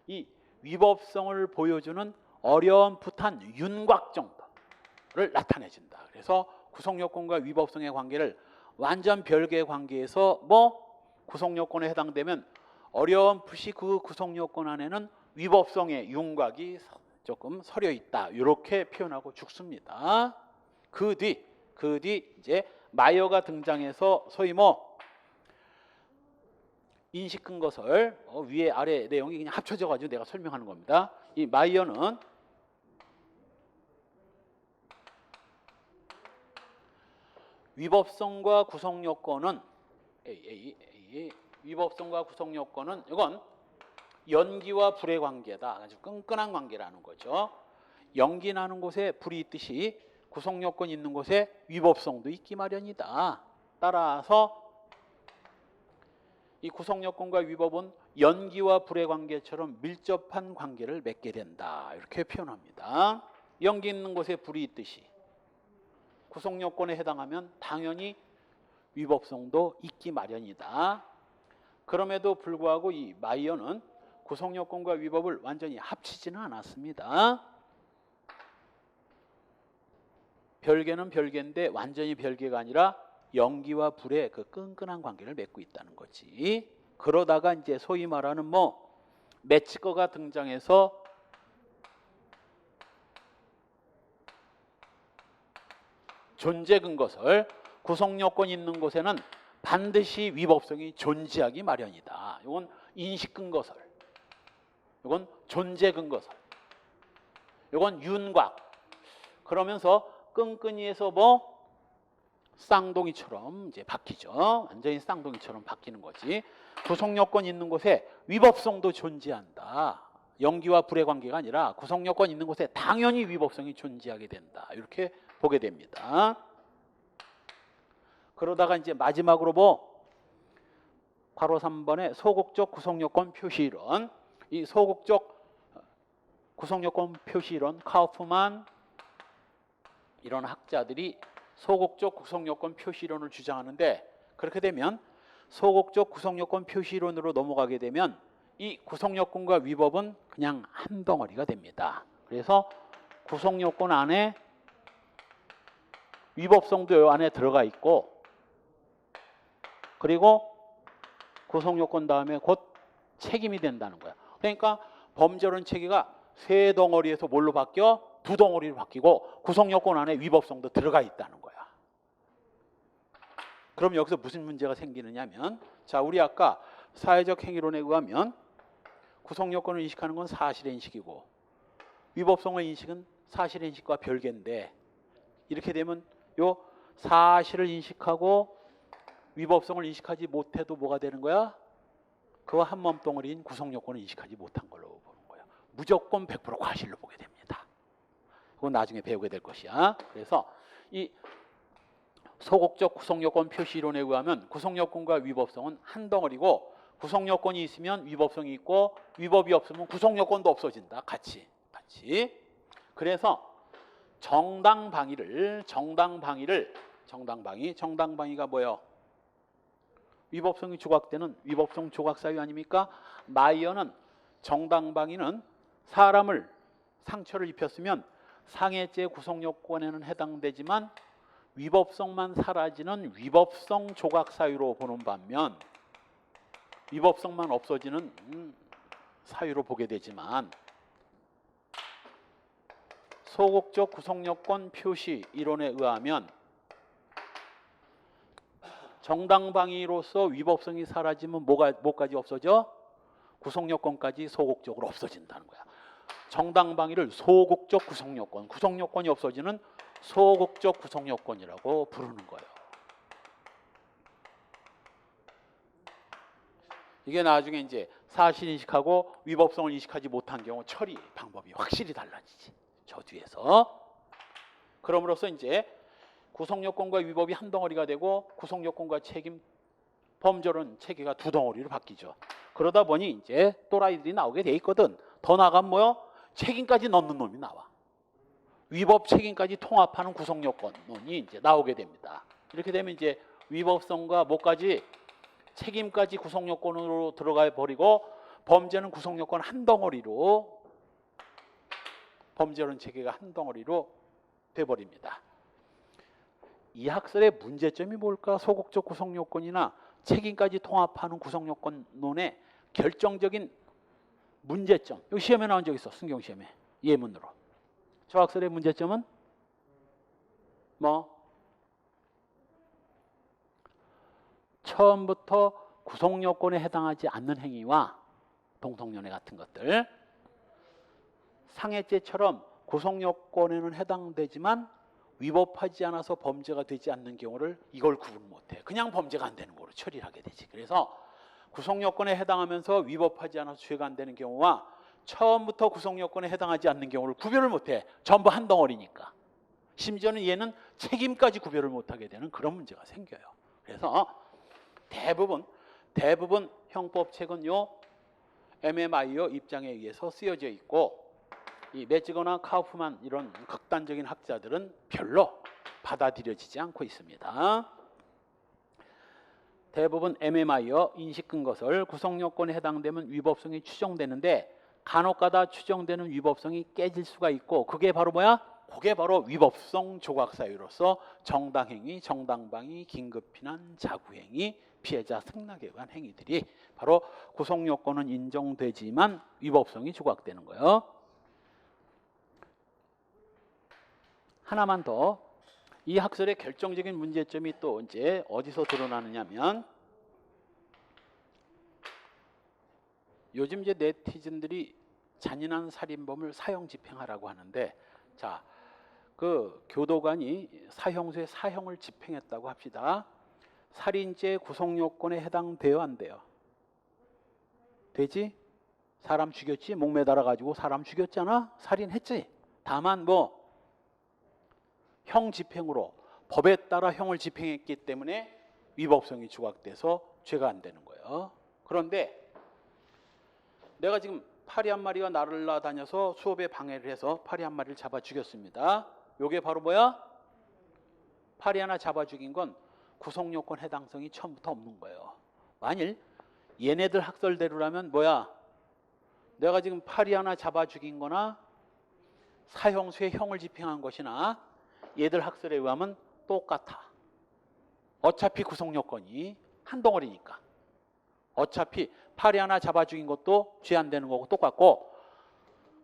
이 위법성을 보여주는 어렴풋한 윤곽 정도를 나타내준다. 그래서 구성요건과 위법성의 관계를 완전 별개의 관계에서 구성요건에 해당되면 어렴풋이 그 구성요건 안에는 위법성의 윤곽이 조금 서려 있다. 이렇게 표현하고 죽습니다. 그 뒤 이제 마이어가 등장해서 소위 인식 근거설 위에 아래 내용이 그냥 합쳐져 가지고 내가 설명하는 겁니다. 이 마이어는 위법성과 구성요건은 위법성과 구성요건은 이건 연기와 불의 관계다. 아주 끈끈한 관계라는 거죠. 연기 나는 곳에 불이 있듯이 구성요건 있는 곳에 위법성도 있기 마련이다. 따라서 이 구성요건과 위법은 연기와 불의 관계처럼 밀접한 관계를 맺게 된다. 이렇게 표현합니다. 연기 있는 곳에 불이 있듯이 구성요건에 해당하면 당연히 위법성도 있기 마련이다. 그럼에도 불구하고 이 마이어는 구속요건과 위법을 완전히 합치지는 않았습니다. 별개는 별개인데 완전히 별개가 아니라 연기와 불의 그 끈끈한 관계를 맺고 있다는 거지. 그러다가 이제 소위 말하는 매치거가 등장해서 존재 근거설, 구속요건이 있는 곳에는 반드시 위법성이 존재하기 마련이다. 이건 인식 근거설, 이건 존재 근거설, 이건 윤곽. 그러면서 끈끈이에서 쌍둥이처럼 이제 바뀌죠. 완전히 쌍둥이처럼 바뀌는 거지. 구속요건 있는 곳에 위법성도 존재한다. 연기와 불의 관계가 아니라 구속요건 있는 곳에 당연히 위법성이 존재하게 된다. 이렇게 보게 됩니다. 그러다가 이제 마지막으로 괄호 3번의 소극적 구속요건 표시이론. 이 소극적 구속요건 표시이론, 카우프만 이런 학자들이 소극적 구속요건 표시이론을 주장하는데, 그렇게 되면 소극적 구속요건 표시이론으로 넘어가게 되면 이 구속요건과 위법은 그냥 한 덩어리가 됩니다. 그래서 구속요건 안에 위법성도 이 안에 들어가 있고, 그리고 구속요건 다음에 곧 책임이 된다는 거야. 그러니까 범죄론 체계가 세 덩어리에서 뭘로 바뀌어? 두 덩어리로 바뀌고 구속요건 안에 위법성도 들어가 있다는 거야. 그럼 여기서 무슨 문제가 생기느냐면, 자, 우리 아까 사회적 행위론에 의하면 구속요건을 인식하는 건 사실의 인식이고 위법성의 인식은 사실의 인식과 별개인데, 이렇게 되면 요 사실을 인식하고 위법성을 인식하지 못해도 뭐가 되는 거야? 그와 한 몸덩어리인 구속요건을 인식하지 못한 걸로 보는 거야. 무조건 100% 과실로 보게 됩니다. 그건 나중에 배우게 될 것이야. 그래서 이 소극적 구속요건 표시이론에 의하면 구속요건과 위법성은 한 덩어리고, 구속요건이 있으면 위법성이 있고 위법이 없으면 구속요건도 없어진다. 같이. 그래서 정당방위가 뭐예요? 위법성이 조각되는 위법성 조각 사유 아닙니까? 마이어는 정당방위는 사람을 상처를 입혔으면 상해죄 구속요건에는 해당되지만 위법성만 사라지는 위법성 조각 사유로 보는 반면 위법성만 없어지는 사유로 보게 되지만, 소극적 구속요건 표시 이론에 의하면 정당방위로서 위법성이 사라지면 뭐까지 없어져? 구속요건까지 소극적으로 없어진다는 거야. 정당방위를 소극적 구속요건, 구속요건이 없어지는 소극적 구속요건이라고 부르는 거예요. 이게 나중에 이제 사실인식하고 위법성을 인식하지 못한 경우 처리 방법이 확실히 달라지지. 저 뒤에서. 그럼으로써 이제 구속요건과 위법이 한 덩어리가 되고 구속요건과 책임, 범죄론 체계가 두 덩어리로 바뀌죠. 그러다 보니 이제 또라이들이 나오게 돼 있거든. 더 나가면 뭐요? 책임까지 넣는 놈이 나와. 위법 책임까지 통합하는 구속요건론이 이제 나오게 됩니다. 이렇게 되면 이제 위법성과 뭐까지, 책임까지 구속요건으로 들어가 버리고 범죄는 구속요건 한 덩어리로, 범죄론 체계가 한 덩어리로 돼버립니다. 이 학설의 문제점이 뭘까? 소극적 구속요건이나 책임까지 통합하는 구속요건론의 결정적인 문제점. 여기 시험에 나온 적 있어. 순경시험에. 예문으로. 저 학설의 문제점은 처음부터 구속요건에 해당하지 않는 행위와 동성연애 같은 것들, 상해죄처럼 구속요건에는 해당되지만 위법하지 않아서 범죄가 되지 않는 경우를 이걸 구분 못해. 그냥 범죄가 안 되는 거로 처리를 하게 되지. 그래서 구속요건에 해당하면서 위법하지 않아서 죄가 안 되는 경우와 처음부터 구속요건에 해당하지 않는 경우를 구별을 못해. 전부 한 덩어리니까. 심지어는 얘는 책임까지 구별을 못하게 되는 그런 문제가 생겨요. 그래서 대부분 형법책은 요 MMIO 입장에 의해서 쓰여져 있고, 이 매지거나 카우프만 이런 극단적인 학자들은 별로 받아들여지지 않고 있습니다. 대부분 MMI여 인식근 것을 구성요건에 해당되면 위법성이 추정되는데 간혹가다 추정되는 위법성이 깨질 수가 있고 그게 바로 뭐야? 그게 바로 위법성 조각 사유로서 정당행위, 정당방위, 긴급피난, 자구행위, 피해자 승낙에 의한 행위들이 바로 구성요건은 인정되지만 위법성이 조각되는 거예요. 하나만 더. 이 학설의 결정적인 문제점이 또 이제 어디서 드러나느냐면 요즘 이제 네티즌들이 잔인한 살인범을 사형 집행하라고 하는데 자, 그 교도관이 사형수의 사형을 집행했다고 합시다. 살인죄 구성요건에 해당돼요, 안 돼요? 되지? 사람 죽였지? 목 매달아 가지고 사람 죽였잖아? 살인했지? 다만 뭐 형 집행으로 법에 따라 형을 집행했기 때문에 위법성이 조각돼서 죄가 안 되는 거예요. 그런데 내가 지금 파리 한 마리가 날아다녀서 수업에 방해를 해서 파리 한 마리를 잡아 죽였습니다. 요게 바로 뭐야? 파리 하나 잡아 죽인 건 구성요건 해당성이 처음부터 없는 거예요. 만일 얘네들 학설대로라면 뭐야? 내가 지금 파리 하나 잡아 죽인 거나 사형수의 형을 집행한 것이나 얘들 학설에 의하면 똑같아. 어차피 구성요건이 한 덩어리니까. 어차피 파리 하나 잡아 죽인 것도 죄 안 되는 거고 똑같고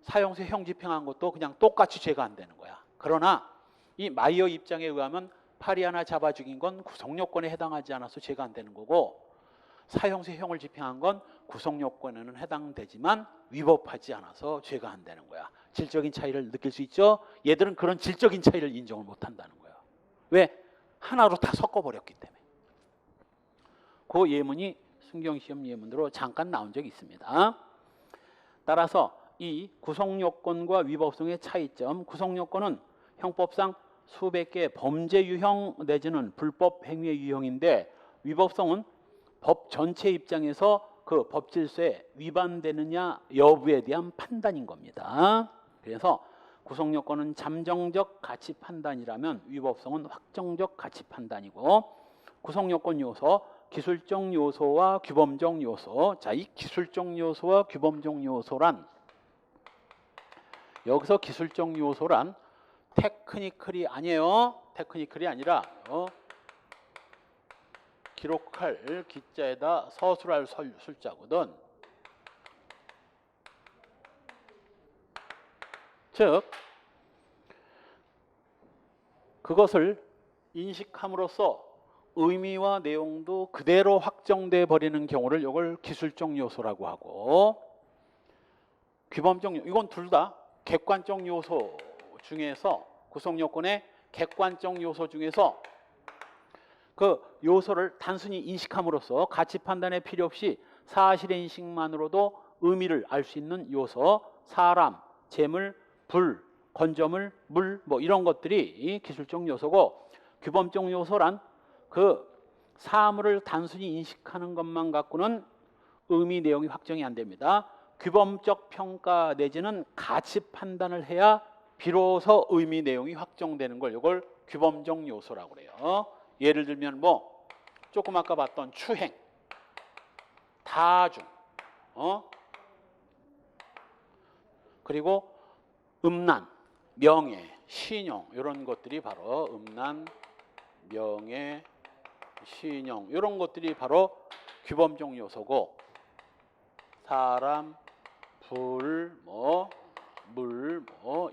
사형수의 형 집행한 것도 그냥 똑같이 죄가 안 되는 거야. 그러나 이 마이어 입장에 의하면 파리 하나 잡아 죽인 건 구성요건에 해당하지 않아서 죄가 안 되는 거고 사형수의 형을 집행한 건 구성요건에는 해당되지만 위법하지 않아서 죄가 안 되는 거야. 질적인 차이를 느낄 수 있죠? 얘들은 그런 질적인 차이를 인정을 못한다는 거예요. 왜? 하나로 다 섞어버렸기 때문에. 그 예문이 순경시험 예문으로 잠깐 나온 적이 있습니다. 따라서 이 구성요건과 위법성의 차이점, 구성요건은 형법상 수백 개의 범죄 유형 내지는 불법 행위의 유형인데 위법성은 법 전체 입장에서 그 법 질서에 위반되느냐 여부에 대한 판단인 겁니다. 그래서 구성요건은 잠정적 가치 판단이라면 위법성은 확정적 가치 판단이고 구성요건 요소, 기술적 요소와 규범적 요소. 자, 이 기술적 요소와 규범적 요소란 여기서 기술적 요소란 테크니컬이 아니에요. 테크니컬이 아니라 기록할 기자에다 서술할 술자거든. 즉 그것을 인식함으로써 의미와 내용도 그대로 확정돼 버리는 경우를 이걸 기술적 요소라고 하고 규범적 요소, 이건 둘 다 객관적 요소 중에서 구성요건의 객관적 요소 중에서 그 요소를 단순히 인식함으로써 가치 판단에 필요 없이 사실의 인식만으로도 의미를 알 수 있는 요소, 사람, 재물, 불, 건조물, 물, 뭐 이런 것들이 기술적 요소고 규범적 요소란 그 사물을 단순히 인식하는 것만 갖고는 의미 내용이 확정이 안 됩니다. 규범적 평가 내지는 가치 판단을 해야 비로소 의미 내용이 확정되는 걸 이걸 규범적 요소라고 그래요. 예를 들면 뭐 조금 아까 봤던 추행, 다중, 그리고 음란, 명예, 신용 이런 것들이 바로 음란, 명예, 신용 이런 것들이 바로 규범적 요소고 사람, 불, 물,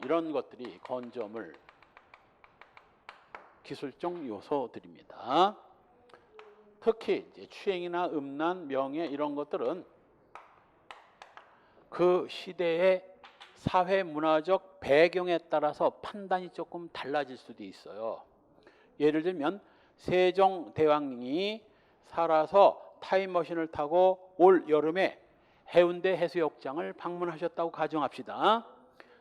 이런 것들이 건조물 기술적 요소들입니다. 특히 이제 추행이나 음란, 명예 이런 것들은 그 시대의 사회 문화적 배경에 따라서 판단이 조금 달라질 수도 있어요. 예를 들면 세종대왕이 살아서 타임머신을 타고 올 여름에 해운대 해수욕장을 방문하셨다고 가정합시다.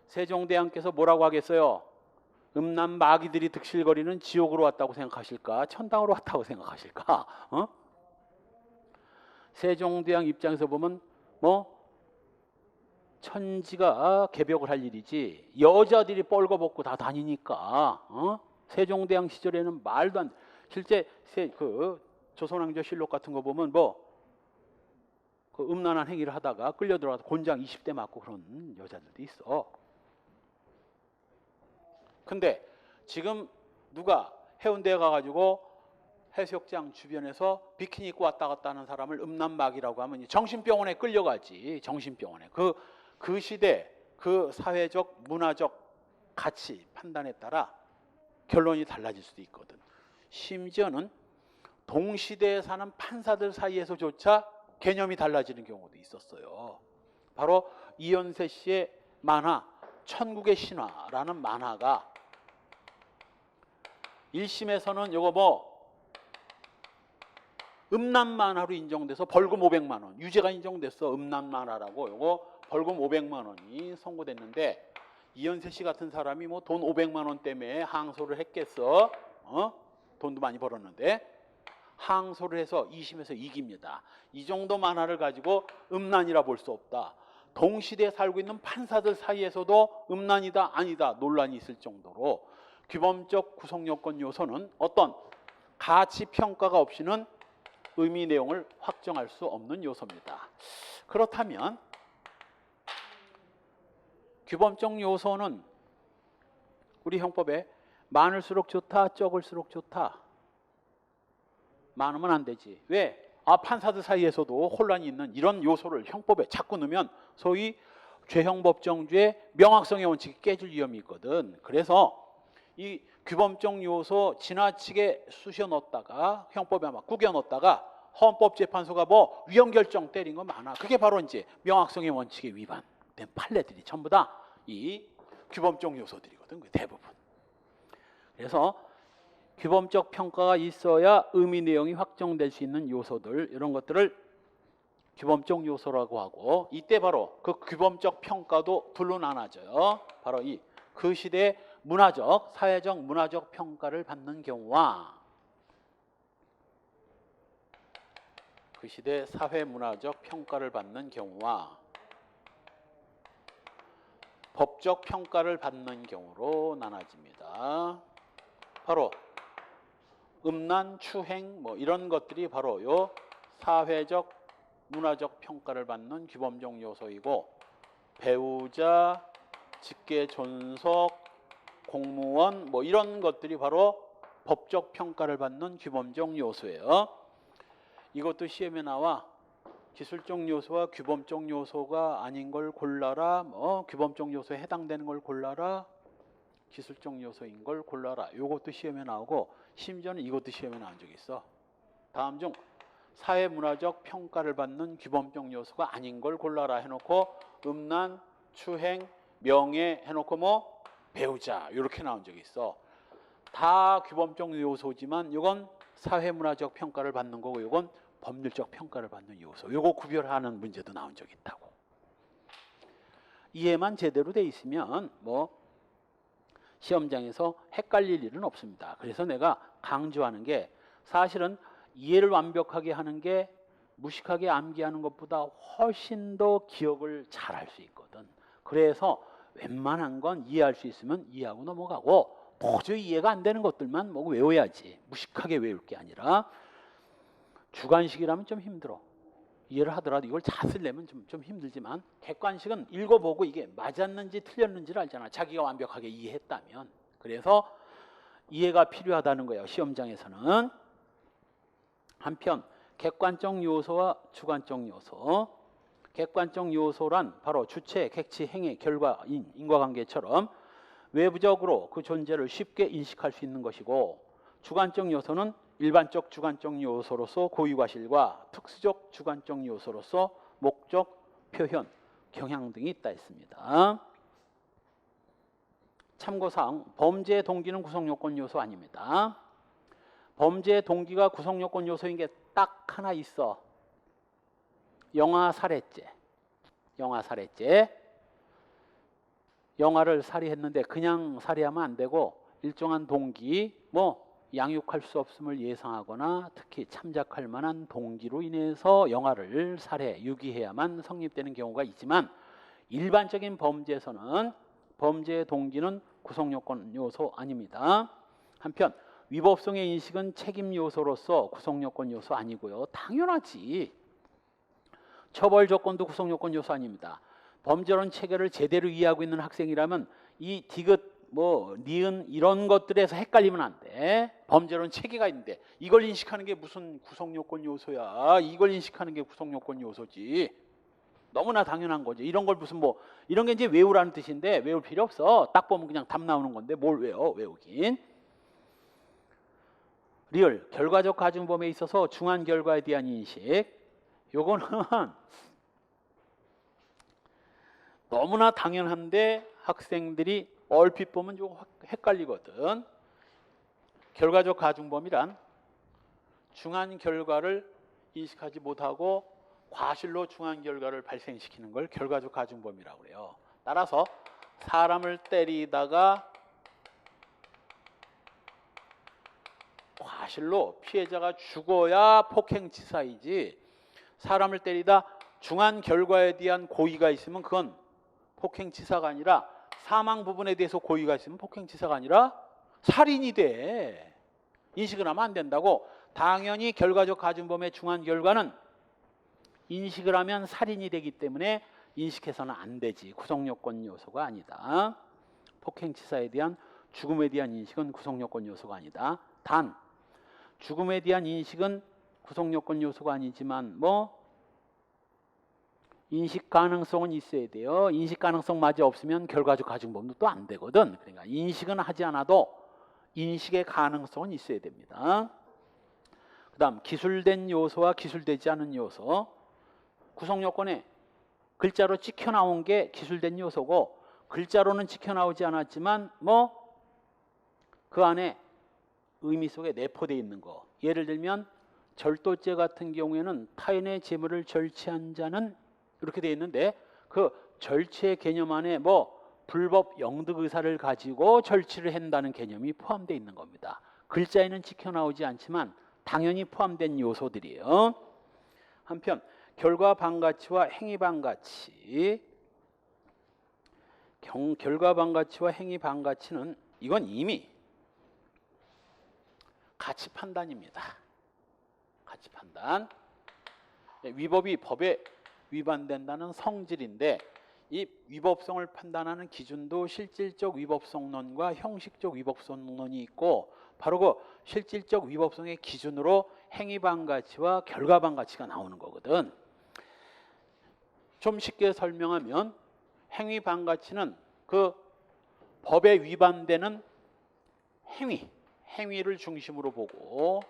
세종대왕께서 뭐라고 하겠어요? 음란 마귀들이 득실거리는 지옥으로 왔다고 생각하실까? 천당으로 왔다고 생각하실까? 세종대왕 입장에서 보면 뭐 천지가 개벽을 할 일이지 여자들이 뻘거벗고 다 다니니까 세종대왕 시절에는 말도 안 실제 그 조선왕조실록 같은 거 보면 뭐 그 음란한 행위를 하다가 끌려 들어가서 곤장 20대 맞고 그런 여자들도 있어. 근데 지금 누가 해운대에 가가지고 해수욕장 주변에서 비키니 입고 왔다 갔다 하는 사람을 음란막이라고 하면 정신병원에 끌려가지. 정신병원에. 그 시대 그 사회적 문화적 가치 판단에 따라 결론이 달라질 수도 있거든. 심지어는 동시대에 사는 판사들 사이에서조차 개념이 달라지는 경우도 있었어요. 바로 이현세 씨의 만화 천국의 신화라는 만화가 1심에서는 요거 뭐 음란 만화로 인정돼서 벌금 500만 원 유죄가 인정됐어. 음란 만화라고 요거 벌금 500만 원이 선고됐는데 이현세 씨 같은 사람이 뭐 돈 500만 원 때문에 항소를 했겠어. 돈도 많이 벌었는데 항소를 해서 2심에서 이깁니다. 이 정도 만화를 가지고 음란이라 볼 수 없다. 동시대에 살고 있는 판사들 사이에서도 음란이다 아니다 논란이 있을 정도로 규범적 구성요건 요소는 어떤 가치 평가가 없이는 의미 내용을 확정할 수 없는 요소입니다. 그렇다면 규범적 요소는 우리 형법에 많을수록 좋다, 적을수록 좋다. 많으면 안 되지. 왜? 판사들 사이에서도 혼란이 있는 이런 요소를 형법에 자꾸 넣으면 소위 죄형법정주의 명확성의 원칙이 깨질 위험이 있거든. 그래서 이 규범적 요소 지나치게 쑤셔 넣었다가 형법에 막 구겨 넣었다가 헌법재판소가 뭐 위헌결정 때린 거 많아. 그게 바로 이제 명확성의 원칙에 위반된 판례들이 전부 다 이 규범적 요소들이거든. 대부분. 그래서 규범적 평가가 있어야 의미 내용이 확정될 수 있는 요소들 이런 것들을 규범적 요소라고 하고 이때 바로 그 규범적 평가도 둘로 나눠져요. 바로 그 시대의 문화적, 사회적, 문화적 평가를 받는 경우와 그 시대 사회 문화적 평가를 받는 경우와 법적 평가를 받는 경우로 나눠집니다. 바로 음란, 추행 뭐 이런 것들이 바로 요 사회적, 문화적 평가를 받는 규범적 요소이고 배우자, 직계 존속, 공무원 뭐 이런 것들이 바로 법적 평가를 받는 규범적 요소예요. 이것도 시험에 나와 기술적 요소와 규범적 요소가 아닌 걸 골라라. 뭐 규범적 요소에 해당되는 걸 골라라. 기술적 요소인 걸 골라라. 이것도 시험에 나오고 심지어는 이것도 시험에 나온 적이 있어. 다음 중 사회문화적 평가를 받는 규범적 요소가 아닌 걸 골라라 해놓고 음란, 추행, 명예 해놓고 뭐 배우자 이렇게 나온 적이 있어. 다 규범적 요소지만 이건 사회문화적 평가를 받는 거고 이건 법률적 평가를 받는 요소. 이거 구별하는 문제도 나온 적이 있다고. 이해만 제대로 돼 있으면 뭐 시험장에서 헷갈릴 일은 없습니다. 그래서 내가 강조하는 게 사실은 이해를 완벽하게 하는 게 무식하게 암기하는 것보다 훨씬 더 기억을 잘할 수 있거든. 그래서 웬만한 건 이해할 수 있으면 이해하고 넘어가고 도저히 이해가 안 되는 것들만 뭐 외워야지. 무식하게 외울 게 아니라 주관식이라면 좀 힘들어. 이해를 하더라도 이걸 잘 쓰려면 좀 힘들지만 객관식은 읽어보고 이게 맞았는지 틀렸는지를 알잖아. 자기가 완벽하게 이해했다면. 그래서 이해가 필요하다는 거예요. 시험장에서는. 한편 객관적 요소와 주관적 요소. 객관적 요소란 바로 주체, 객치, 행위, 결과인 인과관계처럼 외부적으로 그 존재를 쉽게 인식할 수 있는 것이고 주관적 요소는 일반적 주관적 요소로서 고유과실과 특수적 주관적 요소로서 목적, 표현, 경향 등이 있다 했습니다. 참고사항, 범죄 동기는 구성요건 요소 아닙니다. 범죄 동기가 구성요건 요소인 게 딱 하나 있어. 영아 살해죄. 영아 살해죄. 영아를 살해했는데 그냥 살해하면 안 되고 일정한 동기, 뭐 양육할 수 없음을 예상하거나 특히 참작할 만한 동기로 인해서 영아를 살해, 유기해야만 성립되는 경우가 있지만 일반적인 범죄에서는 범죄 동기는 구성요건 요소 아닙니다. 한편 위법성의 인식은 책임 요소로서 구성 요건 요소 아니고요. 당연하지. 처벌 조건도 구성 요건 요소 아닙니다. 범죄론 체계를 제대로 이해하고 있는 학생이라면 이 디귿 뭐 니은 이런 것들에서 헷갈리면 안 돼. 범죄론 체계가 있는데 이걸 인식하는 게 무슨 구성 요건 요소야. 이걸 인식하는 게 구성 요건 요소지. 너무나 당연한 거죠. 이런 걸 무슨 뭐 이런 게 이제 외우라는 뜻인데 외울 필요 없어. 딱 보면 그냥 답 나오는 건데 뭘 외워? 외우긴. 리얼 결과적 가중범에 있어서 중한 결과에 대한 인식. 요거는 너무나 당연한데 학생들이 얼핏 보면 좀 헷갈리거든. 결과적 가중범이란 중한 결과를 인식하지 못하고 과실로 중한 결과를 발생시키는 걸 결과적 가중범이라고 그래요. 따라서 사람을 때리다가 과실로 피해자가 죽어야 폭행치사이지, 사람을 때리다 중한 결과에 대한 고의가 있으면 그건 폭행치사가 아니라, 사망 부분에 대해서 고의가 있으면 폭행치사가 아니라 살인이 돼. 인식을 하면 안 된다고. 당연히 결과적 가중범의 중한 결과는 인식을 하면 살인이 되기 때문에 인식해서는 안 되지. 구성요건 요소가 아니다. 폭행치사에 대한 죽음에 대한 인식은 구성요건 요소가 아니다. 단 죽음에 대한 인식은 구성요건 요소가 아니지만 뭐 인식 가능성은 있어야 돼요. 인식 가능성마저 없으면 결과적 가중범도 또 안 되거든. 그러니까 인식은 하지 않아도 인식의 가능성은 있어야 됩니다. 그 다음 기술된 요소와 기술되지 않은 요소. 구성요건에 글자로 찍혀 나온 게 기술된 요소고, 글자로는 찍혀 나오지 않았지만 뭐 그 안에 의미 속에 내포되어 있는 거. 예를 들면 절도죄 같은 경우에는 타인의 재물을 절취한 자는 이렇게 되어 있는데, 그 절취의 개념 안에 뭐 불법 영득 의사를 가지고 절취를 한다는 개념이 포함되어 있는 겁니다. 글자에는 찍혀 나오지 않지만 당연히 포함된 요소들이에요. 한편 결과 반가치와 행위 반가치. 결과 반가치와 행위 반가치는 이건 이미 가치 판단입니다. 가치 판단. 위법이 법에 위반된다는 성질인데, 이 위법성을 판단하는 기준도 실질적 위법성론과 형식적 위법성론이 있고, 바로 그 실질적 위법성의 기준으로 행위 반가치와 결과 반가치가 나오는 거거든. 좀 쉽게 설명하면 행위 반가치는 그 법에 위반되는 행위를 중심으로 보고,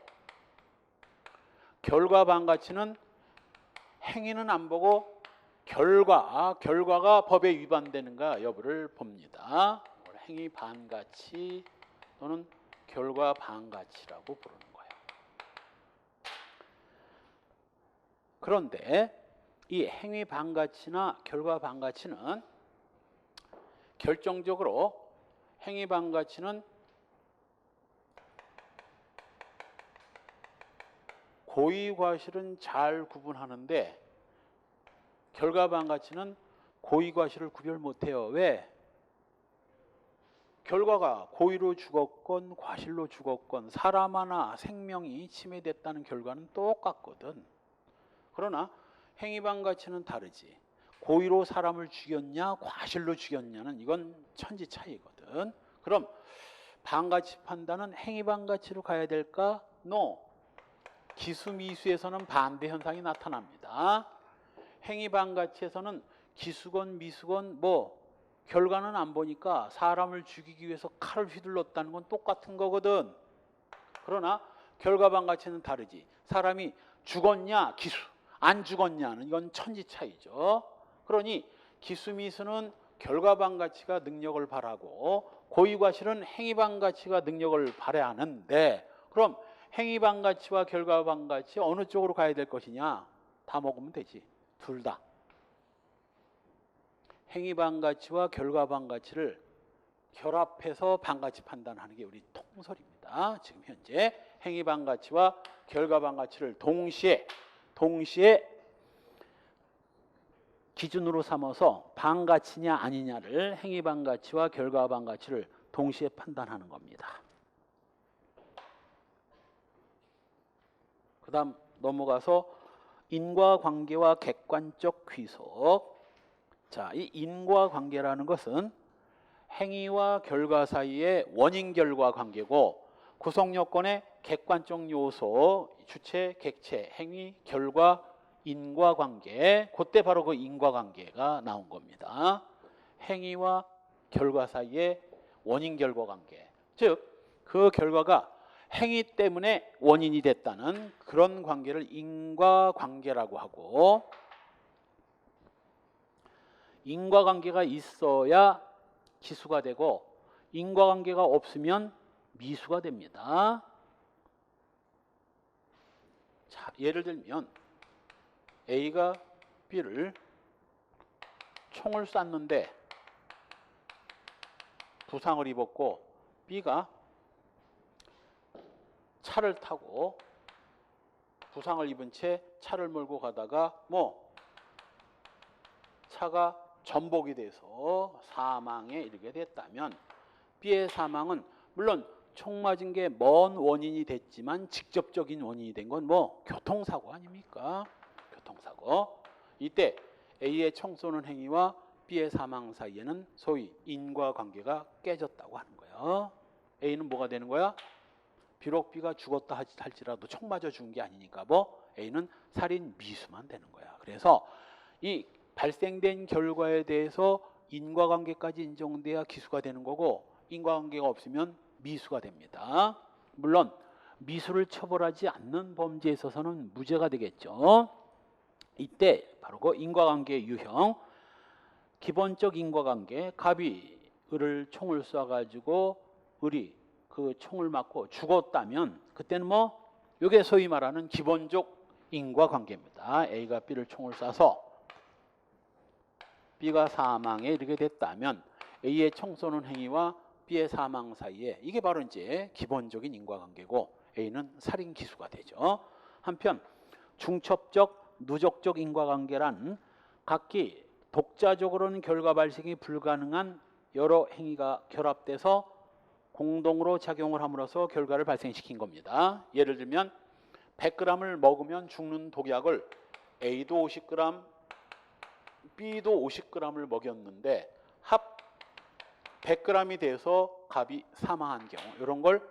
결과 반가치는 행위는 안 보고 결과가 법에 위반되는가 여부를 봅니다. 행위 반가치 또는 결과 반가치라고 부르는 거예요. 그런데 이 행위 반가치나 결과 반가치는 결정적으로 행위 반가치는 고의 과실은 잘 구분하는데 결과 반가치는 고의 과실을 구별 못해요. 왜? 결과가 고의로 죽었건 과실로 죽었건 사람 하나 생명이 침해됐다는 결과는 똑같거든. 그러나 행위 반가치는 다르지. 고의로 사람을 죽였냐 과실로 죽였냐는 이건 천지 차이거든. 그럼 반가치 판단은 행위 반가치로 가야 될까? No. 기수미수에서는 반대 현상이 나타납니다. 행위 반가치에서는 기수건 미수건 뭐 결과는 안 보니까 사람을 죽이기 위해서 칼을 휘둘렀다는 건 똑같은 거거든. 그러나 결과 반가치는 다르지. 사람이 죽었냐 기수, 안 죽었냐는 이건 천지 차이죠. 그러니 기수미수는 결과 반가치가 능력을 발하고 고의과실은 행위 반가치가 능력을 발휘하는데, 그럼 행위 반가치와 결과 반가치 어느 쪽으로 가야 될 것이냐? 다 먹으면 되지. 둘 다. 행위 반가치와 결과 반가치를 결합해서 반가치 판단하는 게 우리 통설입니다. 지금 현재 행위 반가치와 결과 반가치를 동시에 기준으로 삼아서 반가치냐 아니냐를, 행위 반가치와 결과 반가치를 동시에 판단하는 겁니다. 그다음 넘어가서 인과관계와 객관적 귀속. 자, 이 인과관계라는 것은 행위와 결과 사이의 원인-결과 관계고 구성요건의 객관적 요소, 주체, 객체, 행위, 결과, 인과관계. 그때 바로 그 인과관계가 나온 겁니다. 행위와 결과 사이의 원인-결과 관계. 즉, 그 결과가 행위 때문에 원인이 됐다는 그런 관계를 인과관계라고 하고, 인과관계가 있어야 기수가 되고 인과관계가 없으면 미수가 됩니다. 자, 예를 들면 A가 B를 총을 쐈는데 부상을 입었고 B가 차를 타고 부상을 입은 채 차를 몰고 가다가 차가 전복이 돼서 사망에 이르게 됐다면 B의 사망은 물론 총 맞은 게 먼 원인이 됐지만 직접적인 원인이 된 건 교통사고 아닙니까? 교통사고. 이때 A의 총 쏘는 행위와 B의 사망 사이에는 소위 인과관계가 깨졌다고 하는 거예요. A는 뭐가 되는 거야? 비록 B가 죽었다 할지라도 총 맞아 죽은 게 아니니까 A는 살인 미수만 되는 거야. 그래서 이 발생된 결과에 대해서 인과관계까지 인정돼야 기수가 되는 거고 인과관계가 없으면 미수가 됩니다. 물론 미수를 처벌하지 않는 범죄에 있어서는 무죄가 되겠죠. 이때 바로 그 인과관계의 유형, 기본적 인과관계, 갑이 을을 총을 쏴가지고 을이 그 총을 맞고 죽었다면 그때는 이게 소위 말하는 기본적 인과관계입니다. A가 B를 총을 쏴서 B가 사망에 이르게 됐다면 A의 총 쏘는 행위와 B의 사망 사이에 이게 바로 이제 기본적인 인과관계고 A는 살인 기수가 되죠. 한편 중첩적, 누적적 인과관계란 각기 독자적으로는 결과 발생이 불가능한 여러 행위가 결합돼서 공동으로 작용을 함으로써 결과를 발생시킨 겁니다. 예를 들면 100g을 먹으면 죽는 독약을 A도 50g, B도 50g을 먹였는데 합 100g이 돼서 갑이 사망한 경우, 이런 걸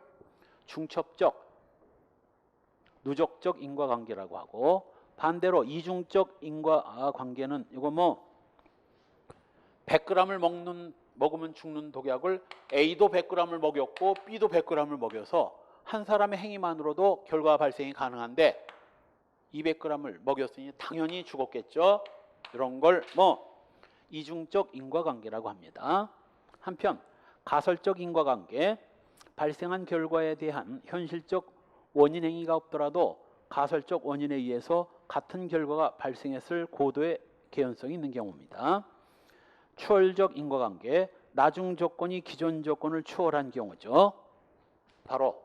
중첩적, 누적적 인과관계라고 하고, 반대로 이중적 인과관계는 이거 100g을 먹으면 죽는 독약을 A도 100g을 먹였고 B도 100g을 먹여서 한 사람의 행위만으로도 결과 발생이 가능한데 200g을 먹였으니 당연히 죽었겠죠. 이런 걸 이중적 인과관계라고 합니다. 한편 가설적 인과관계, 발생한 결과에 대한 현실적 원인 행위가 없더라도 가설적 원인에 의해서 같은 결과가 발생했을 고도의 개연성이 있는 경우입니다. 추월적 인과관계, 나중 조건이 기존 조건을 추월한 경우죠. 바로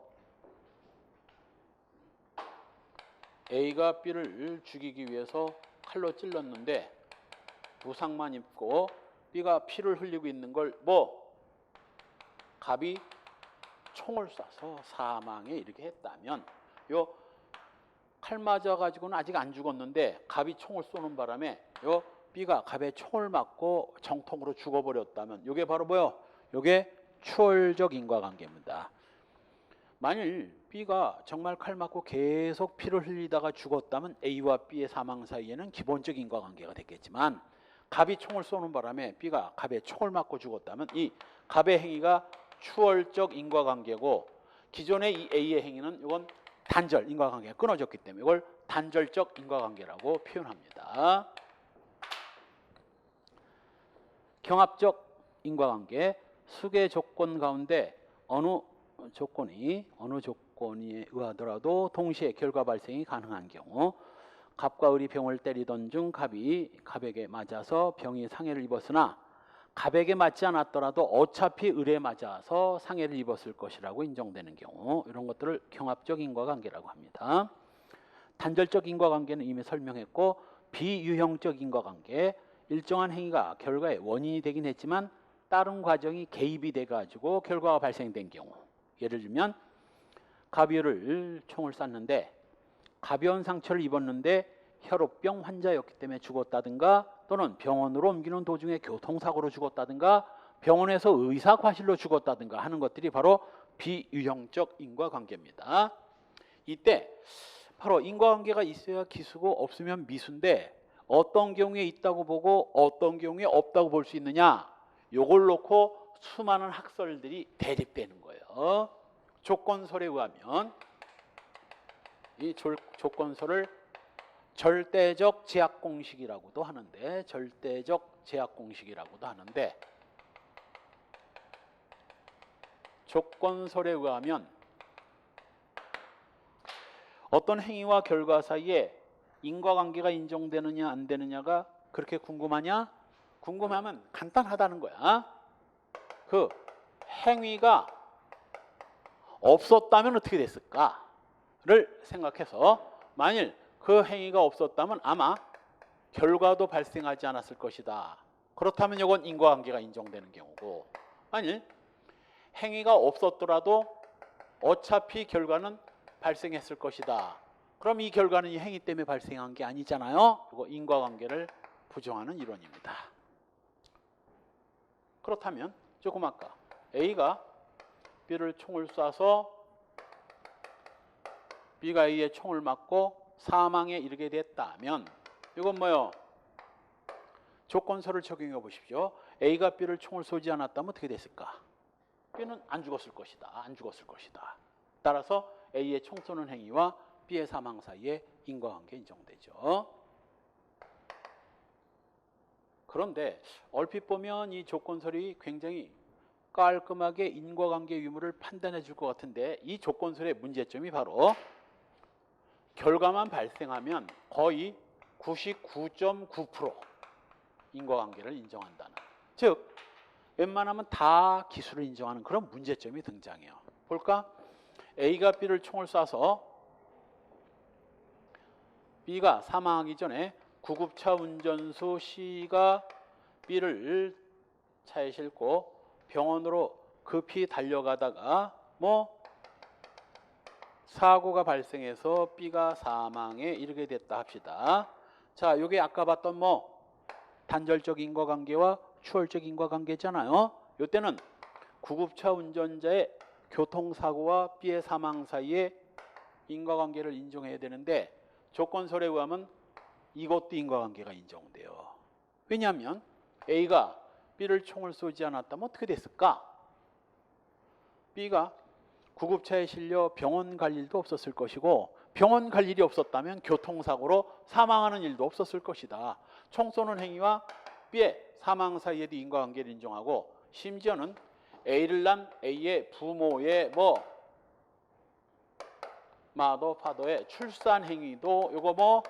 A가 B를 죽이기 위해서 칼로 찔렀는데 부상만 입고 B가 피를 흘리고 있는 걸 갑이 총을 쏴서 사망에 이르게 했다면 요 칼 맞아 가지고는 아직 안 죽었는데 갑이 총을 쏘는 바람에 요 B가 갑에 총을 맞고 정통으로 죽어버렸다면 이게 바로 이게 추월적 인과관계입니다. 만일 B가 정말 칼 맞고 계속 피를 흘리다가 죽었다면 A와 B의 사망 사이에는 기본적 인과관계가 됐겠지만 갑이 총을 쏘는 바람에 B가 갑에 총을 맞고 죽었다면 이 갑의 행위가 추월적 인과관계고 기존의 이 A의 행위는 이건 단절 인과관계가 끊어졌기 때문에 이걸 단절적 인과관계라고 표현합니다. 경합적 인과관계, 수계 조건 가운데 어느 조건이 의하더라도 동시에 결과 발생이 가능한 경우, 갑과 을이 병을 때리던 중 갑이 갑에게 맞아서 병이 상해를 입었으나 갑에게 맞지 않았더라도 어차피 을에 맞아서 상해를 입었을 것이라고 인정되는 경우, 이런 것들을 경합적 인과관계라고 합니다. 단절적 인과관계는 이미 설명했고, 비유형적 인과관계, 일정한 행위가 결과의 원인이 되긴 했지만 다른 과정이 개입이 돼가지고 결과가 발생된 경우, 예를 들면 갑이 을을 총을 쐈는데 가벼운 상처를 입었는데 혈우병 환자였기 때문에 죽었다든가, 또는 병원으로 옮기는 도중에 교통사고로 죽었다든가, 병원에서 의사 과실로 죽었다든가 하는 것들이 바로 비유형적 인과관계입니다. 이때 바로 인과관계가 있어야 기수고 없으면 미수인데, 어떤 경우에 있다고 보고 어떤 경우에 없다고 볼 수 있느냐, 요걸 놓고 수많은 학설들이 대립되는 거예요. 조건설에 의하면 이 조건설을 절대적 제약 공식이라고도 하는데, 조건설에 의하면 어떤 행위와 결과 사이에 인과관계가 인정되느냐 안 되느냐가 그렇게 궁금하냐? 궁금하면 간단하다는 거야. 그 행위가 없었다면 어떻게 됐을까를 생각해서, 만일 그 행위가 없었다면 아마 결과도 발생하지 않았을 것이다. 그렇다면 이건 인과관계가 인정되는 경우고, 만일 행위가 없었더라도 어차피 결과는 발생했을 것이다. 그럼 이 결과는 이 행위 때문에 발생한 게 아니잖아요. 이거 인과관계를 부정하는 이론입니다. 그렇다면 조금 아까 A가 B를 총을 쏴서 B가 A의 총을 맞고 사망에 이르게 됐다면, 이건 뭐요? 조건설을 적용해 보십시오. A가 B를 총을 쏘지 않았다면 어떻게 됐을까? B는 안 죽었을 것이다. 따라서 A의 총 쏘는 행위와 B의 사망 사이에 인과관계 인정되죠. 그런데 얼핏 보면 이 조건설이 굉장히 깔끔하게 인과관계 유무를 판단해 줄 것 같은데, 이 조건설의 문제점이 바로 결과만 발생하면 거의 99.9% 인과관계를 인정한다는, 즉 웬만하면 다 기수를 인정하는 그런 문제점이 등장해요. 볼까? A가 B를 총을 쏴서 B가 사망하기 전에 구급차 운전수 C가 B를 차에 싣고 병원으로 급히 달려가다가 사고가 발생해서 B가 사망에 이르게 됐다 합시다. 자, 이게 아까 봤던 단절적 인과관계와 추월적 인과관계잖아요. 이때는 구급차 운전자의 교통사고와 B의 사망 사이에 인과관계를 인정해야 되는데, 조건설에 의하면 이것도 인과관계가 인정돼요. 왜냐하면 A가 B를 총을 쏘지 않았다면 어떻게 됐을까? B가 구급차에 실려 병원 갈 일도 없었을 것이고, 병원 갈 일이 없었다면 교통사고로 사망하는 일도 없었을 것이다. 총 쏘는 행위와 B의 사망 사이에도 인과관계를 인정하고, 심지어는 A를 낳은 A의 부모의 마더, 파더의 출산 행위도 요거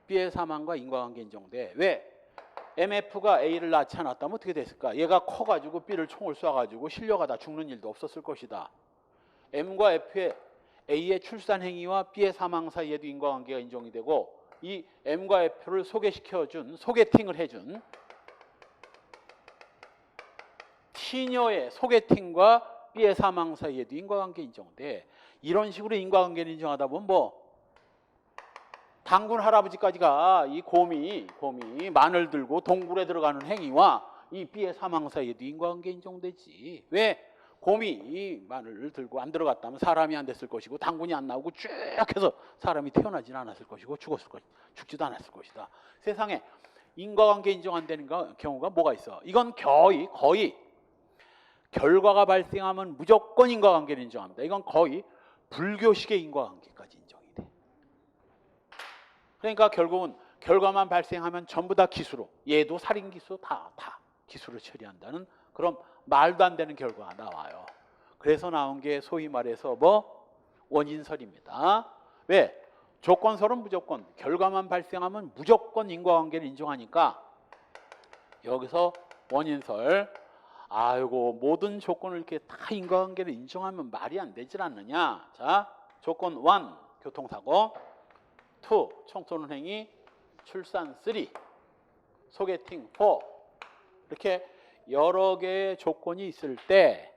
B의 사망과 인과관계 인정돼. 왜? MF가 A를 낳지 않았다면 어떻게 됐을까? 얘가 커가지고 B를 총을 쏴가지고 실려가다 죽는 일도 없었을 것이다. M과 F의 A의 출산 행위와 B의 사망 사이에도 인과관계가 인정이 되고, 이 M과 F를 소개팅을 해준 T녀의 소개팅과 B의 사망 사이에도 인과관계 인정돼. 이런 식으로 인과관계를 인정하다 보면 당군 할아버지까지가 이 곰이 마늘 들고 동굴에 들어가는 행위와 이 B의 사망 사이에도 인과관계 인정되지. 왜? 곰이 이 마늘을 들고 안 들어갔다면 사람이 안 됐을 것이고, 당군이 안 나오고 쭉 해서 사람이 태어나지는 않았을 것이고, 죽지도 않았을 것이다. 세상에 인과관계 인정 안 되는 경우가 뭐가 있어? 이건 거의 결과가 발생하면 무조건 인과관계를 인정합니다. 이건 거의 불교식의 인과관계까지 인정이 돼. 그러니까 결국은 결과만 발생하면 전부 다 기수로, 얘도 살인기수 다 기수로 처리한다는 그런 말도 안 되는 결과가 나와요. 그래서 나온 게 소위 말해서 원인설입니다. 왜? 조건설은 무조건 결과만 발생하면 무조건 인과관계를 인정하니까, 여기서 원인설, 아이고 모든 조건을 이렇게 다 인과관계를 인정하면 말이 안 되질 않느냐. 자, 조건 1 교통사고, 2 총 쏘는 행위, 출산 3 소개팅 4, 이렇게 여러 개의 조건이 있을 때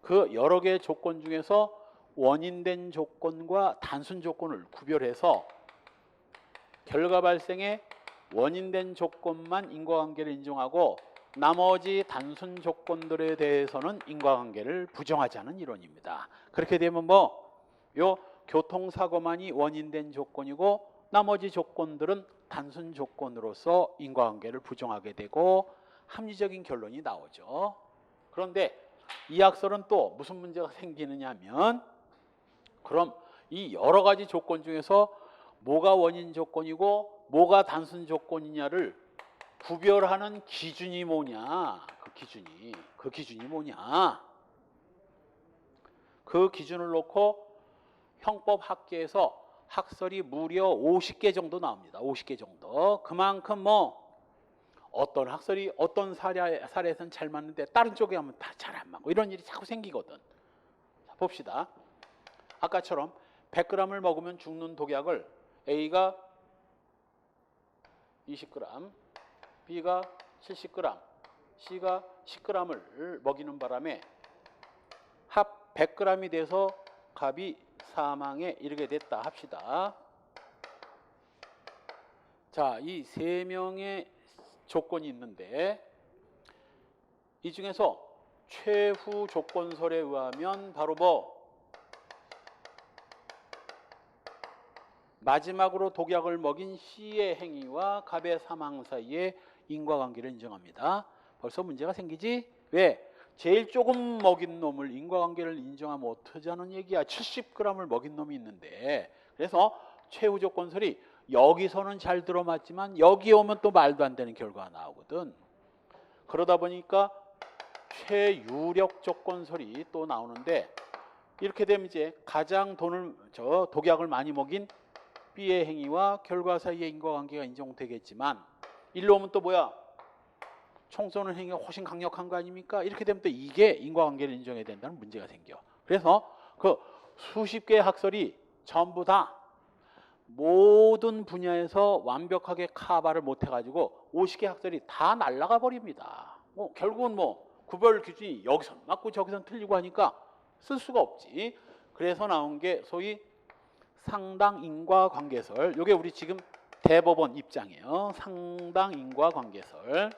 그 여러 개의 조건 중에서 원인된 조건과 단순 조건을 구별해서 결과 발생에 원인된 조건만 인과관계를 인정하고 나머지 단순 조건들에 대해서는 인과관계를 부정하자는 이론입니다. 그렇게 되면 요 교통사고만이 원인된 조건이고 나머지 조건들은 단순 조건으로서 인과관계를 부정하게 되고 합리적인 결론이 나오죠. 그런데 이 학설은 또 무슨 문제가 생기느냐 하면 그럼 이 여러 가지 조건 중에서 뭐가 원인 조건이고 뭐가 단순 조건이냐를 구별하는 기준이 뭐냐? 그 기준이 뭐냐? 그 기준을 놓고 형법학계에서 학설이 무려 50개 정도 나옵니다. 50개 정도. 그만큼 어떤 학설이 어떤 사례에서는 잘 맞는데 다른 쪽에 하면 다 잘 안 맞고 이런 일이 자꾸 생기거든. 자, 봅시다. 아까처럼 100g을 먹으면 죽는 독약을 A가 20g, B가 70g, C가 10g을 먹이는 바람에 합 100g이 돼서 갑이 사망에 이르게 됐다 합시다. 자, 이 세 명의 조건이 있는데 이 중에서 최후 조건설에 의하면 바로 마지막으로 독약을 먹인 C의 행위와 갑의 사망 사이에 인과관계를 인정합니다. 벌써 문제가 생기지? 왜? 제일 조금 먹인 놈을 인과관계를 인정하면 어떠자는 얘기야. 70g을 먹인 놈이 있는데 그래서 최후 조건설이 여기서는 잘 들어맞지만 여기 오면 또 말도 안 되는 결과가 나오거든. 그러다 보니까 최유력 조건설이 또 나오는데 이렇게 되면 이제 가장 독약을 많이 먹인 B의 행위와 결과 사이의 인과관계가 인정되겠지만 일로 오면 또 뭐야? 총 쏘는 행위가 훨씬 강력한 거 아닙니까? 이렇게 되면 또 이게 인과관계를 인정해야 된다는 문제가 생겨. 그래서 그 수십 개의 학설이 전부 다 모든 분야에서 완벽하게 커버를 못해가지고 50개 학설이 다 날아가 버립니다. 결국은 구별 기준이 여기선 맞고 저기선 틀리고 하니까 쓸 수가 없지. 그래서 나온 게 소위 상당 인과관계설. 이게 우리 지금 대법원 입장이에요. 상당 인과관계설.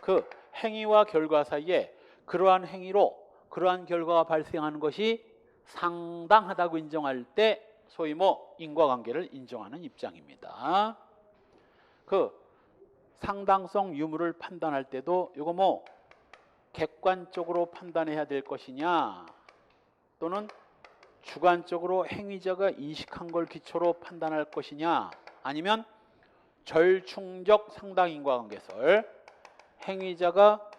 그 행위와 결과 사이에 그러한 행위로 그러한 결과가 발생하는 것이 상당하다고 인정할 때 소위 인과관계를 인정하는 입장입니다. 그 상당성 유무를 판단할 때도 이거 객관적으로 판단해야 될 것이냐 또는 주관적으로 행위자가 인식한 걸 기초로 판단할 것이냐 아니면 절충적 상당 인과관계설 행위자가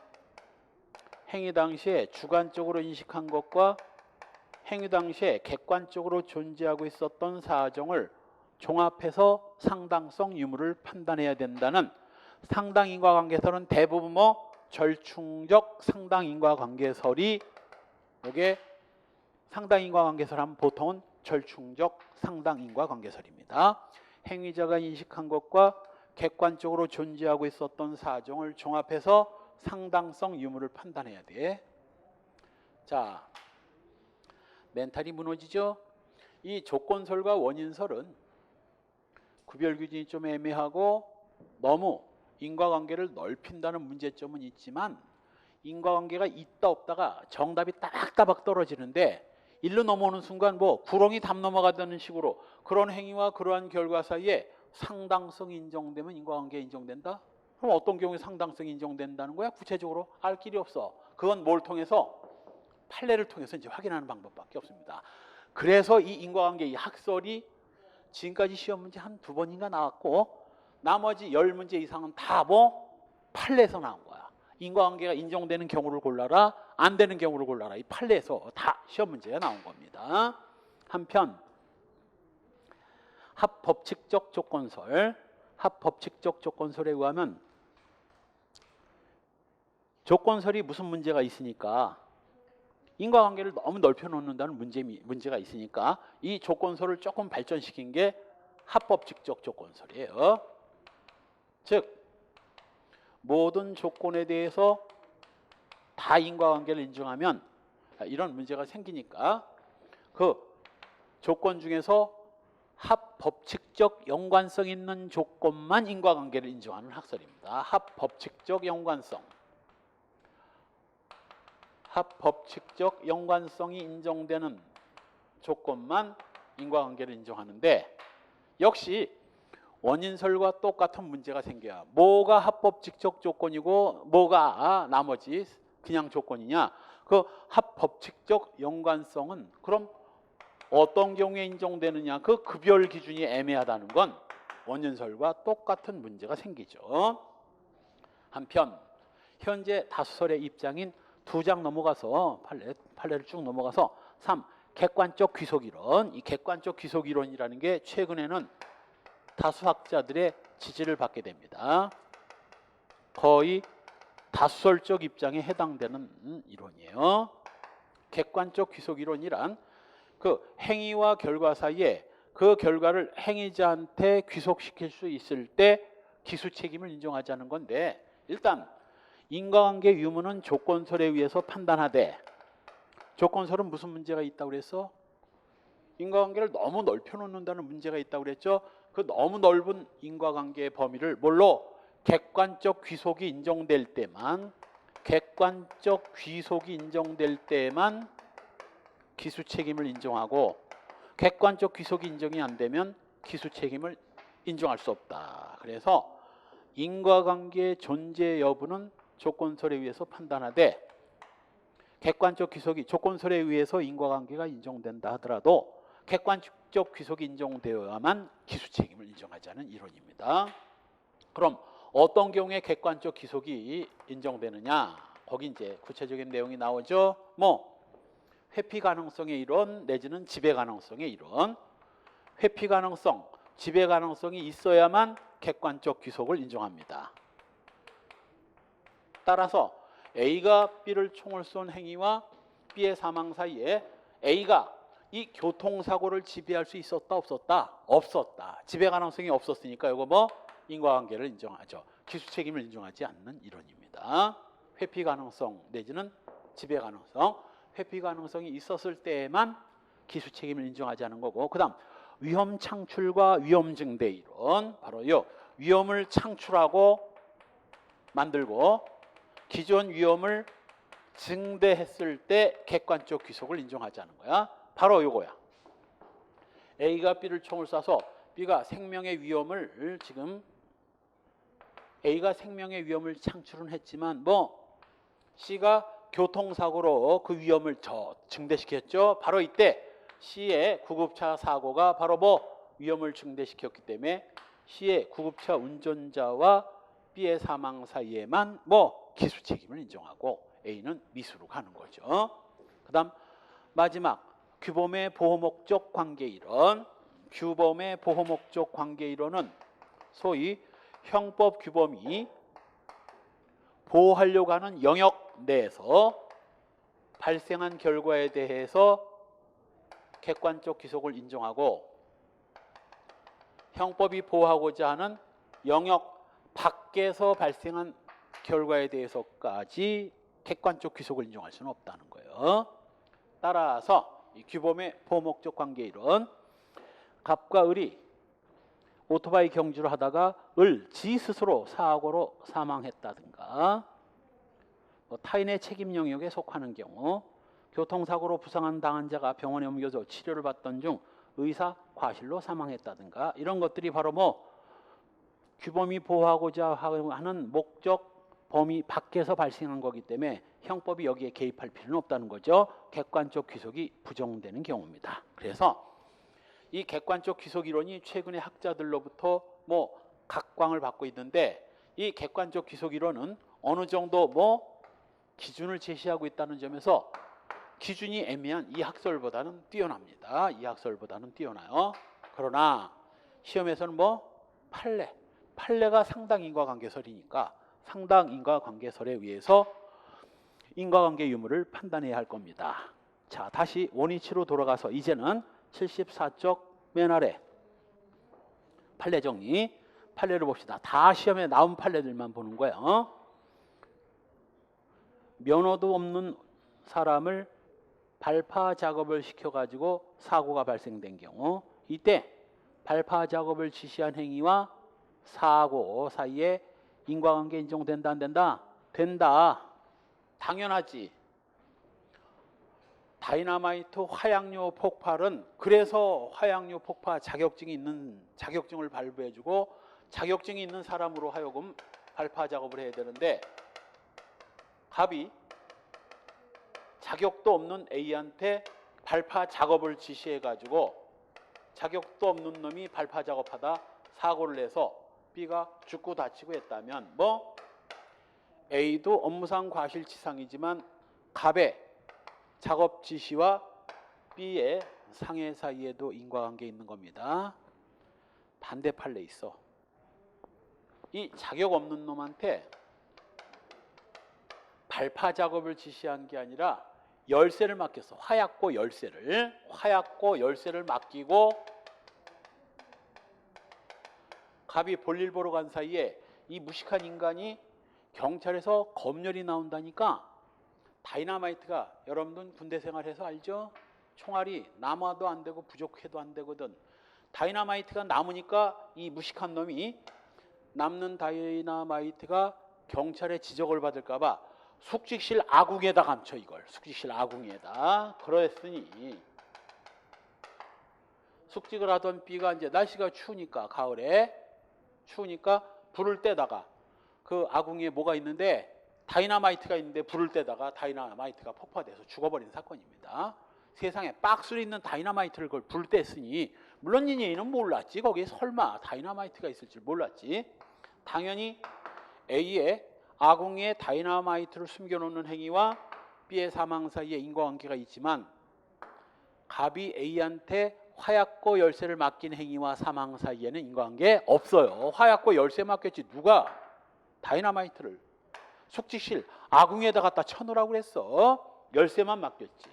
행위 당시에 주관적으로 인식한 것과 행위 당시에 객관적으로 존재하고 있었던 사정을 종합해서 상당성 유무를 판단해야 된다는 상당 인과관계설은 대부분 절충적 상당 인과관계설이 이게 상당 인과관계설 하면 보통은 절충적 상당 인과관계설입니다. 행위자가 인식한 것과 객관적으로 존재하고 있었던 사정을 종합해서 상당성 유무를 판단해야 돼. 자, 멘탈이 무너지죠? 이 조건설과 원인설은 구별 기준이 좀 애매하고 너무 인과관계를 넓힌다는 문제점은 있지만 인과관계가 있다 없다가 정답이 따박따박 떨어지는데 일로 넘어오는 순간 구렁이 담 넘어가다는 식으로 그런 행위와 그러한 결과 사이에 상당성이 인정되면 인과관계 인정된다? 그럼 어떤 경우에 상당성이 인정된다는 거야? 구체적으로 알 길이 없어. 그건 뭘 통해서? 판례를 통해서 이제 확인하는 방법밖에 없습니다. 그래서 이 인과관계 이 학설이 지금까지 시험 문제 한 2번인가 나왔고 나머지 10문제 이상은 다 판례에서 나온 거야. 인과관계가 인정되는 경우를 골라라, 안 되는 경우를 골라라. 이 판례에서 다 시험 문제가 나온 겁니다. 한편 합법칙적 조건설에 의하면 조건설이 무슨 문제가 있으니까 인과관계를 너무 넓혀놓는다는 문제가 있으니까 이 조건설을 조금 발전시킨 게 합법칙적 조건설이에요. 즉 모든 조건에 대해서 다 인과관계를 인정하면 이런 문제가 생기니까 그 조건 중에서 합법칙적 연관성 있는 조건만 인과관계를 인정하는 학설입니다. 합법칙적 연관성. 합법칙적 연관성이 인정되는 조건만 인과관계를 인정하는데 역시 원인설과 똑같은 문제가 생겨요. 뭐가 합법칙적 조건이고 뭐가 나머지 그냥 조건이냐. 그 합법칙적 연관성은 그럼 어떤 경우에 인정되느냐. 그 급열 기준이 애매하다는 건 원인설과 똑같은 문제가 생기죠. 한편 현재 다수설의 입장인 2장 넘어가서 판례를 쭉 넘어가서 3. 객관적 귀속이론. 이 객관적 귀속이론이라는 게 최근에는 다수학자들의 지지를 받게 됩니다. 거의 다수설적 입장에 해당되는 이론이에요. 객관적 귀속이론이란 그 행위와 결과 사이에 그 결과를 행위자한테 귀속시킬 수 있을 때 기수 책임을 인정하자는 건데 일단 인과관계 유무는 조건설에 의해서 판단하되 조건설은 무슨 문제가 있다고 그랬어? 인과관계를 너무 넓혀놓는다는 문제가 있다고 그랬죠. 그 너무 넓은 인과관계의 범위를 뭘로? 객관적 귀속이 인정될 때만 객관적 귀속이 인정될 때만 기수 책임을 인정하고 객관적 귀속이 인정이 안 되면 기수 책임을 인정할 수 없다. 그래서 인과관계의 존재 여부는 조건설에 의해서 판단하되 객관적 귀속이 조건설에 의해서 인과관계가 인정된다 하더라도 객관적 귀속이 인정되어야만 기수 책임을 인정하자는 이론입니다. 그럼 어떤 경우에 객관적 귀속이 인정되느냐? 거기 이제 구체적인 내용이 나오죠. 뭐 회피 가능성의 이론 내지는 지배 가능성의 이론. 회피 가능성, 지배 가능성이 있어야만 객관적 귀속을 인정합니다. 따라서 A가 B를 총을 쏜 행위와 B의 사망 사이에 A가 이 교통사고를 지배할 수 있었다 없었다? 없었다. 지배 가능성이 없었으니까 이거 뭐 인과관계를 인정하죠. 기수 책임을 인정하지 않는 이론입니다. 회피 가능성 내지는 지배 가능성. 회피 가능성이 있었을 때에만 기수 책임을 인정하지 않는 거고 그 다음 위험 창출과 위험 증대 이론. 바로 요 위험을 창출하고 만들고 기존 위험을 증대했을 때 객관적 귀속을 인정하자는 거야. 바로 요거야. A가 B를 총을 쏴서 B가 생명의 위험을 지금 A가 생명의 위험을 창출은 했지만 뭐 C가 교통사고로 그 위험을 증대시켰죠. 바로 이때 C의 구급차 사고가 바로 뭐 위험을 증대시켰기 때문에 C의 구급차 운전자와 B의 사망 사이에만 뭐 기수 책임을 인정하고 A는 미수로 가는 거죠. 그 다음 마지막 규범의 보호 목적 관계 이론. 규범의 보호 목적 관계 이론은 소위 형법 규범이 보호하려고 하는 영역 내에서 발생한 결과에 대해서 객관적 귀속을 인정하고 형법이 보호하고자 하는 영역 밖에서 발생한 결과에 대해서까지 객관적 귀속을 인정할 수는 없다는 거예요. 따라서 이 규범의 보호 목적 관계 이론. 갑과 을이 오토바이 경주를 하다가 지 스스로 사고로 사망했다든가 타인의 책임 영역에 속하는 경우 교통사고로 부상한 당한 자가 병원에 옮겨져 치료를 받던 중 의사 과실로 사망했다든가 이런 것들이 바로 뭐 규범이 보호하고자 하는 목적 범위 밖에서 발생한 거기 때문에 형법이 여기에 개입할 필요는 없다는 거죠. 객관적 귀속이 부정되는 경우입니다. 그래서 이 객관적 귀속 이론이 최근에 학자들로부터 뭐 각광을 받고 있는데 이 객관적 귀속 이론은 어느 정도 뭐 기준을 제시하고 있다는 점에서 기준이 애매한 이 학설보다는 뛰어납니다. 이 학설보다는 뛰어나요. 그러나 시험에서는 뭐 판례가 상당 인과관계설이니까 상당 인과관계설에 의해서 인과관계 유무를 판단해야 할 겁니다. 자, 다시 원위치로 돌아가서 이제는 74쪽 맨 아래 판례 정리. 판례를 봅시다. 다 시험에 나온 판례들만 보는 거예요. 면허도 없는 사람을 발파 작업을 시켜가지고 사고가 발생된 경우 이때 발파 작업을 지시한 행위와 사고 사이에 인과관계 인정된다 안 된다? 된다. 당연하지. 다이나마이트 화약류 폭발은 그래서 화약류 폭파 자격증이 있는 자격증을 발부해주고 자격증이 있는 사람으로 하여금 발파 작업을 해야 되는데 갑이 자격도 없는 A한테 발파 작업을 지시해가지고 자격도 없는 놈이 발파 작업하다 사고를 내서 B가 죽고 다치고 했다면 뭐 A도 업무상 과실치상이지만 갑의 작업 지시와 B의 상해 사이에도 인과관계 있는 겁니다. 반대 판례 있어. 이 자격 없는 놈한테 발파 작업을 지시한 게 아니라 열쇠를 맡겼어. 화약고 열쇠를 맡기고 갑이 볼일 보러 간 사이에 이 무식한 인간이 경찰에서 검열이 나온다니까 다이나마이트가 여러분들 군대 생활해서 알죠? 총알이 남아도 안 되고 부족해도 안 되거든. 다이나마이트가 남으니까 이 무식한 놈이 남는 다이나마이트가 경찰의 지적을 받을까 봐 숙직실 아궁에다 감춰 이걸. 숙직실 아궁에다. 그랬으니 숙직을 하던 B가 이제 날씨가 추우니까 가을에 추우니까 불을 떼다가 그 아궁이에 뭐가 있는데 다이나마이트가 있는데 불을 떼다가 다이나마이트가 폭파돼서 죽어버린 사건입니다. 세상에 박스로 있는 다이나마이트를 그걸 불 뗐으니 물론 얘는 몰랐지. 거기에 설마 다이나마이트가 있을 줄 몰랐지. 당연히 A의 아궁이에 다이나마이트를 숨겨놓는 행위와 B의 사망 사이에 인과관계가 있지만 갑이 A한테 화약고 열쇠를 맡긴 행위와 사망 사이에는 인과관계 없어요. 화약고 열쇠 맡겼지 누가 다이나마이트를 숙직실 아궁이에다 갖다 쳐놓으라고 그랬어. 열쇠만 맡겼지.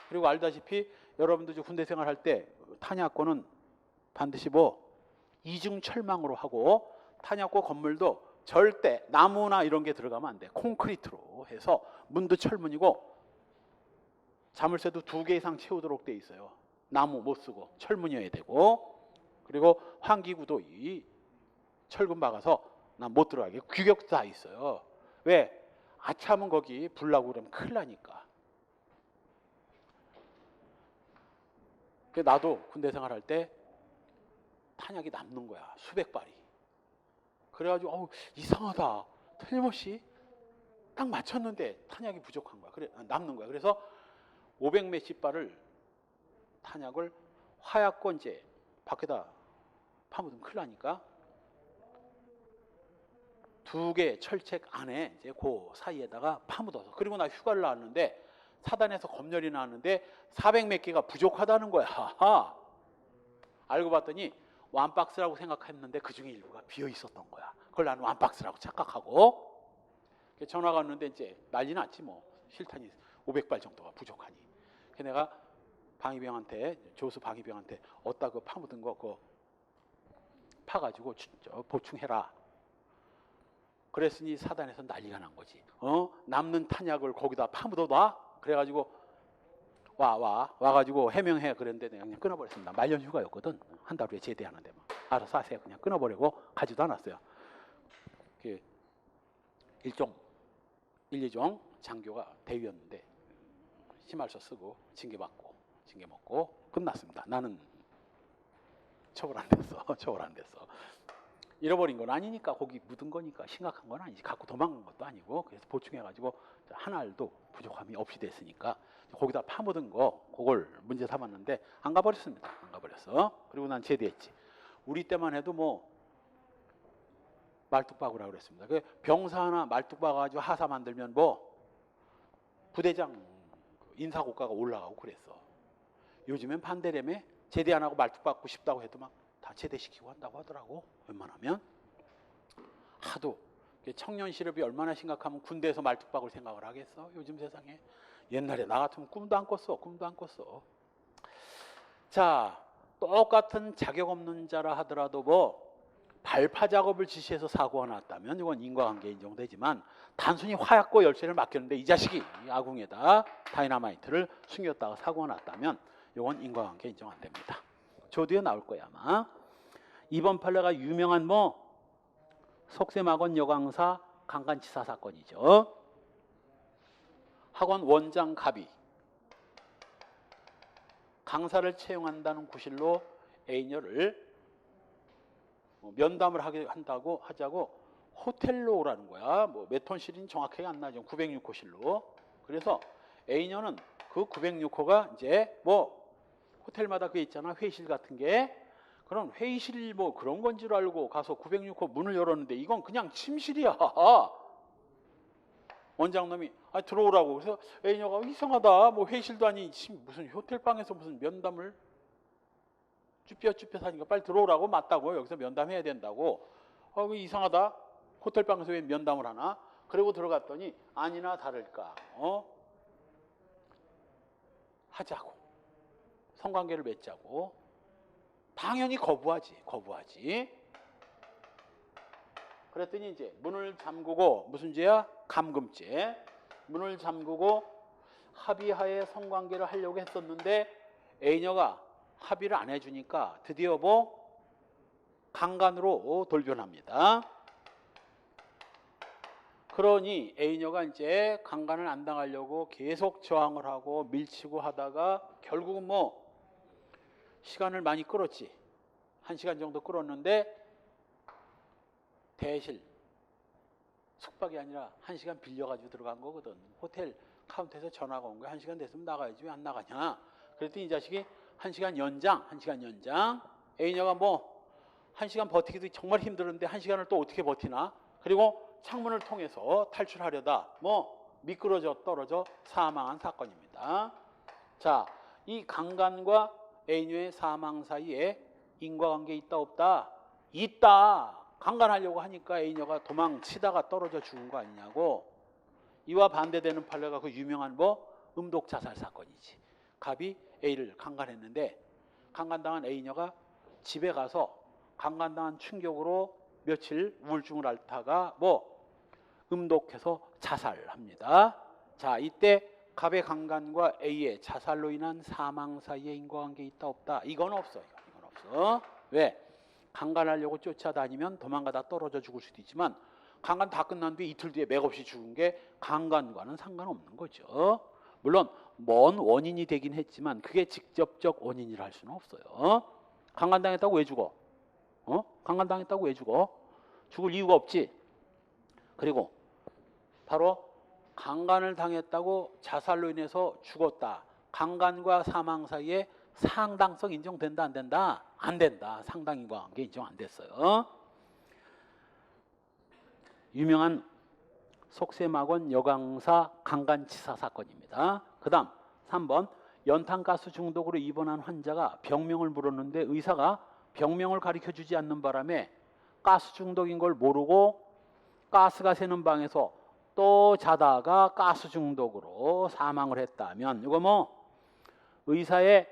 그리고 알다시피 여러분들 군대 생활할 때 탄약고는 반드시 뭐 이중 철망으로 하고 탄약고 건물도 절대 나무나 이런 게 들어가면 안 돼. 콘크리트로 해서 문도 철문이고 자물쇠도 2개 이상 채우도록 돼 있어요. 나무 못 쓰고 철문이어야 되고 그리고 환기구도 이 철근 박아서 난 못 들어가게 규격도 다 있어요. 왜? 아차하면 거기 불 나고 그러면 큰일 나니까. 나도 군대 생활할 때 탄약이 남는 거야. 수백 발이. 그래가지고 이상하다. 틀림없이 딱 맞췄는데 탄약이 부족한 거야. 그래 남는 거야. 그래서 500 몇십 발을 탄약을 화약권제 밖에다 파묻으면 큰일 나니까 2개 철책 안에 이제 그 사이에다가 파묻어서 그리고 나 휴가를 나왔는데 사단에서 검열이 나왔는데 400 몇 개가 부족하다는 거야. 알고 봤더니 완박스라고 생각했는데 그중에 일부가 비어 있었던 거야. 그걸 나는 완박스라고 착각하고 전화가 왔는데 이제 난리 났지 뭐. 실탄이 500발 정도가 부족하니. 내가 방위병한테 조수 방위병한테 어디다 그 파묻은 거 그거 파가지고 보충해라. 그랬으니 사단에서 난리가 난 거지. 남는 탄약을 거기다 파묻어놔. 그래가지고 와가지고 해명해. 그랬는데 내가 그냥 끊어버렸습니다. 말년 휴가였거든. 한 달 후에 제대하는데 막 알아서 하세요. 그냥 끊어버리고 가지도 않았어요. 그 1종 장교가 대위였는데 희말서 쓰고 징계 먹고 끝났습니다. 나는 처벌 안 됐어. 처벌 안 됐어. 잃어버린 건 아니니까 거기 묻은 거니까 심각한 건 아니지. 갖고 도망간 것도 아니고 그래서 보충해가지고 한 알도 부족함이 없이 됐으니까 거기다 파묻은 거 그걸 문제 삼았는데 안 가버렸습니다. 안 가버렸어. 그리고 난 제대했지. 우리 때만 해도 뭐 말뚝박으라고 그랬습니다. 그 병사 하나 말뚝박아가지고 하사 만들면 뭐 부대장 인사고가가 올라가고 그랬어. 요즘엔 반대라며 제대 안 하고 말뚝박고 싶다고 해도 막 다 제대시키고 한다고 하더라고. 웬만하면. 하도 청년 실업이 얼마나 심각하면 군대에서 말뚝박을 생각을 하겠어. 요즘 세상에. 옛날에 나 같으면 꿈도 안 꿨어. 자, 똑같은 자격 없는 자라 하더라도 뭐 발파 작업을 지시해서 사고가 났다면 이건 인과관계 인정되지만 단순히 화약고 열쇠를 맡겼는데 이 자식이 이 아궁에다 다이너마이트를 숨겼다가 사고가 났다면 이건 인과관계 인정 안 됩니다. 저 뒤에 나올 거야 아마. 이번 판례가 유명한 속셈학원 여강사 강간치사 사건이죠. 학원 원장 갑이 강사를 채용한다는 구실로 A녀를 면담을 하자고 호텔로 오라는 거야. 몇 톤실인지 정확하게 안 나죠. 906호실로. 그래서 A녀는 그 906호가 이제 호텔마다 그 있잖아. 회의실 같은 게. 그런 회의실 그런 건 줄 알고 가서 906호 문을 열었는데 이건 그냥 침실이야. 원장놈이 들어오라고. 그래서 A녀가 이상하다. 회의실도 아니 무슨 호텔방에서 무슨 면담을 쭈뼛쭈뼛 하니까 빨리 들어오라고. 맞다고. 여기서 면담해야 된다고. 이상하다. 호텔방에서 왜 면담을 하나? 그리고 들어갔더니 아니나 다를까 하자고. 성관계를 맺자고. 당연히 거부하지. 그랬더니 이제 문을 잠그고 무슨 죄야? 감금죄. 문을 잠그고 합의하에 성관계를 하려고 했었는데 A녀가 합의를 안 해주니까 드디어 강간으로 돌변합니다. 그러니 A녀가 이제 강간을 안 당하려고 계속 저항을 하고 밀치고 하다가 결국은 시간을 많이 끌었지. 1시간 정도 끌었는데 대실 숙박이 아니라 1시간 빌려가지고 들어간 거거든. 호텔 카운터에서 전화가 온 거야. 1시간 됐으면 나가야지 왜 안 나가냐. 그랬더니 이 자식이 1시간 연장. A녀가 1시간 버티기도 정말 힘들었는데 1시간을 또 어떻게 버티나. 그리고 창문을 통해서 탈출하려다 미끄러져 떨어져 사망한 사건입니다. 자, 이 강간과 A녀의 사망 사이에 인과관계 있다 없다? 있다. 강간하려고 하니까 A녀가 도망치다가 떨어져 죽은 거 아니냐고. 이와 반대되는 판례가 그 유명한 음독 자살 사건이지. 갑이 A를 강간했는데 강간당한 A녀가 집에 가서 강간당한 충격으로 며칠 우울증을 앓다가 음독해서 자살합니다. 자, 이때 갑의 강간과 A의 자살로 인한 사망 사이에 인과관계 있다 없다? 이건 없어. 이건 없어. 왜? 강간하려고 쫓아다니면 도망가다 떨어져 죽을 수도 있지만 강간 다 끝난 뒤에 이틀 뒤에 맥없이 죽은 게 강간과는 상관없는 거죠. 물론 먼 원인이 되긴 했지만 그게 직접적 원인이라 할 수는 없어요. 강간당했다고 왜 죽어? 강간당했다고 왜 죽어? 죽을 이유가 없지. 그리고 바로 강간을 당했다고 자살로 인해서 죽었다. 강간과 사망 사이에 상당성 인정된다 안 된다? 안 된다. 상당인과관계 인정 안 됐어요. 유명한 속셈학원 여강사 강간치사 사건입니다. 그 다음 3번 연탄가스 중독으로 입원한 환자가 병명을 물었는데 의사가 병명을 가르쳐주지 않는 바람에 가스 중독인 걸 모르고 가스가 새는 방에서 또 자다가 가스 중독으로 사망을 했다면 이거 의사의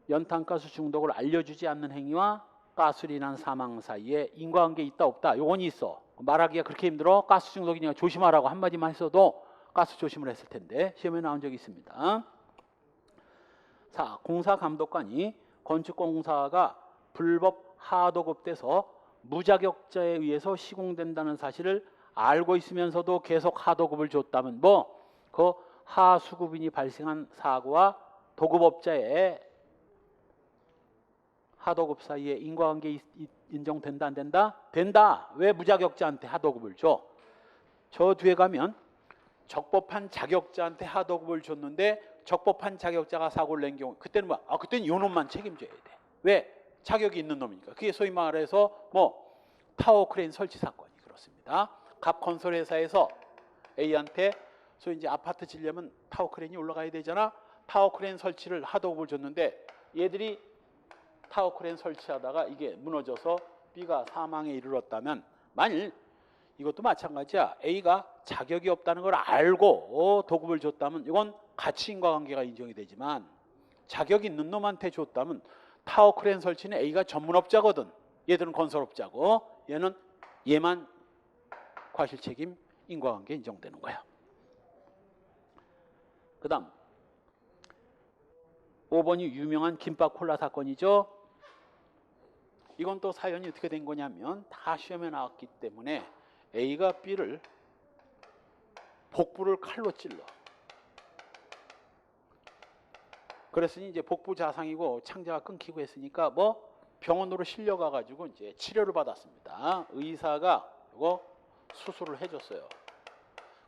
연탄가스 중독을 알려주지 않는 행위와 가스로 인한 사망 사이에 인과관계 있다 없다? 요건 있어. 말하기가 그렇게 힘들어? 가스 중독이니까 조심하라고 한마디만 했어도 가스 조심을 했을 텐데 시험에 나온 적이 있습니다. 자, 공사감독관이 건축공사가 불법 하도급돼서 무자격자에 의해서 시공된다는 사실을 알고 있으면서도 계속 하도급을 줬다면 그 하수급인이 발생한 사고와 도급업자의 하도급 사이에 인과관계 인정된다 안 된다? 된다. 왜 무자격자한테 하도급을 줘? 저 뒤에 가면 적법한 자격자한테 하도급을 줬는데 적법한 자격자가 사고를 낸 경우 그때는 그때는 요 놈만 책임져야 돼. 왜? 자격이 있는 놈이니까. 그게 소위 말해서 타워 크레인 설치 사건이 그렇습니다. 갑 건설회사에서 A한테 소위 이제 아파트 지려면 타워 크레인이 올라가야 되잖아. 타워 크레인 설치를 하도급을 줬는데 얘들이 타워 크레인 설치하다가 이게 무너져서 B가 사망에 이르렀다면 만일 이것도 마찬가지야. A가 자격이 없다는 걸 알고 도급을 줬다면 이건 가치 인과관계가 인정이 되지만 자격 있는 놈한테 줬다면 타워 크레인 설치는 A가 전문업자거든. 얘들은 건설업자고 얘만 과실책임 인과관계 인정되는 거야. 그 다음 5번이 유명한 김밥 콜라 사건이죠. 이건 또 사연이 어떻게 된 거냐면 다 시험에 나왔기 때문에 A가 B를 복부를 칼로 찔러. 그랬으니 이제 복부 자상이고 창자가 끊기고 했으니까 뭐 병원으로 실려가 가지고 이제 치료를 받았습니다. 의사가 이거 수술을 해줬어요.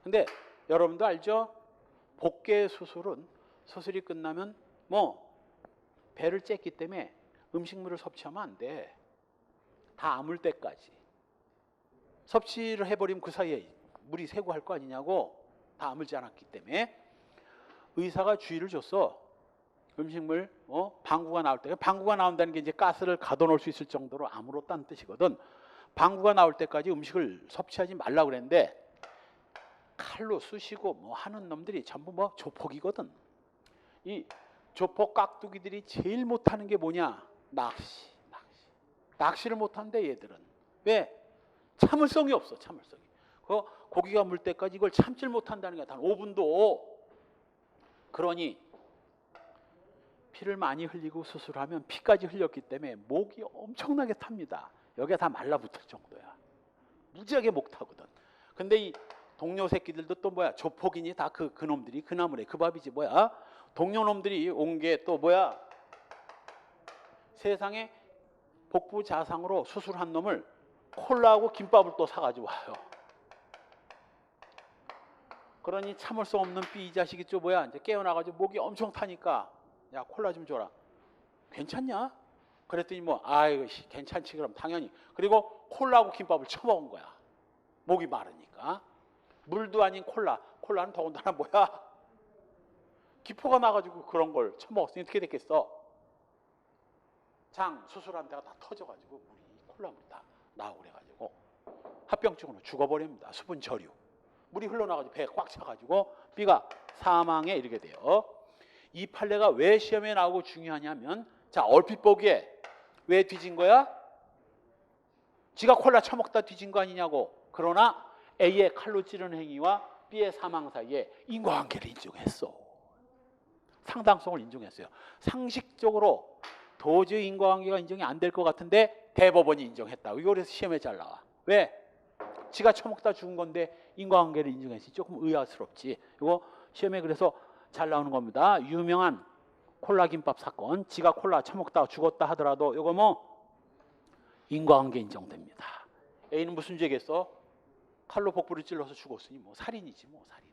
근데 여러분도 알죠? 복개 수술은 수술이 끝나면 뭐 배를 쬐기 때문에 음식물을 섭취하면 안 돼. 다 아물 때까지. 섭취를 해버리면 그 사이에 물이 새고 할 거 아니냐고. 다 아물지 않았기 때문에 의사가 주의를 줬어. 음식물 방구가 나올 때, 방구가 나온다는 게 이제 가스를 가둬놓을 수 있을 정도로 아물었다는 뜻이거든. 방구가 나올 때까지 음식을 섭취하지 말라고 그랬는데 칼로 쑤시고 뭐 하는 놈들이 전부 뭐 조폭이거든. 이 조폭 깍두기들이 제일 못하는 게 뭐냐? 낚시를 못한대 얘들은. 왜? 참을성이 없어. 참을성이. 그 고기가 물 때까지 이걸 참질 못한다는 게 단 5분도. 그러니 피를 많이 흘리고 수술하면 피까지 흘렸기 때문에 목이 엄청나게 탑니다. 여기가 다 말라붙을 정도야. 무지하게 목 타거든. 근데 이 동료 새끼들도 또 뭐야? 조폭이니 다 그놈들이 그나물에 그 밥이지 뭐야? 동료 놈들이 온 게 또 뭐야? 세상에 복부 자상으로 수술한 놈을 콜라하고 김밥을 또 사가지고 와요. 그러니 참을 수 없는 삐 이 자식이 또 뭐야? 이제 깨어나가지고 목이 엄청 타니까 야 콜라 좀 줘라. 괜찮냐? 그랬더니 뭐 아이고 괜찮지 그럼 당연히. 그리고 콜라하고 김밥을 처먹은 거야. 목이 마르니까. 물도 아닌 콜라. 콜라는 더군다나 뭐야? 기포가 나가지고 그런 걸 처먹었으니 어떻게 됐겠어? 장 수술한 데가 다 터져가지고 물이 콜라물이 다 나오고 그래가지고 합병증으로 죽어버립니다. 수분 저류. 물이 흘러나가지고 배에 꽉 차가지고 B가 사망에 이르게 돼요. 이 판례가 왜 시험에 나오고 중요하냐면 자 얼핏 보기에 왜 뒤진 거야? 지가 콜라 처먹다 뒤진 거 아니냐고. 그러나 A의 칼로 찌르는 행위와 B의 사망 사이에 인과관계를 인정했어. 상당성을 인정했어요. 상식적으로 도저히 인과관계가 인정이 안 될 것 같은데 대법원이 인정했다. 이거 그래서 시험에 잘 나와. 왜? 지가 처먹다 죽은 건데 인과관계를 인정했으니 조금 의아스럽지. 이거 시험에 그래서 잘 나오는 겁니다. 유명한 콜라 김밥 사건. 지가 콜라 처먹다 죽었다 하더라도 이거 뭐 인과관계 인정됩니다. A는 무슨 죄겠어? 칼로 복부를 찔러서 죽었으니 뭐 살인이지 뭐 살인.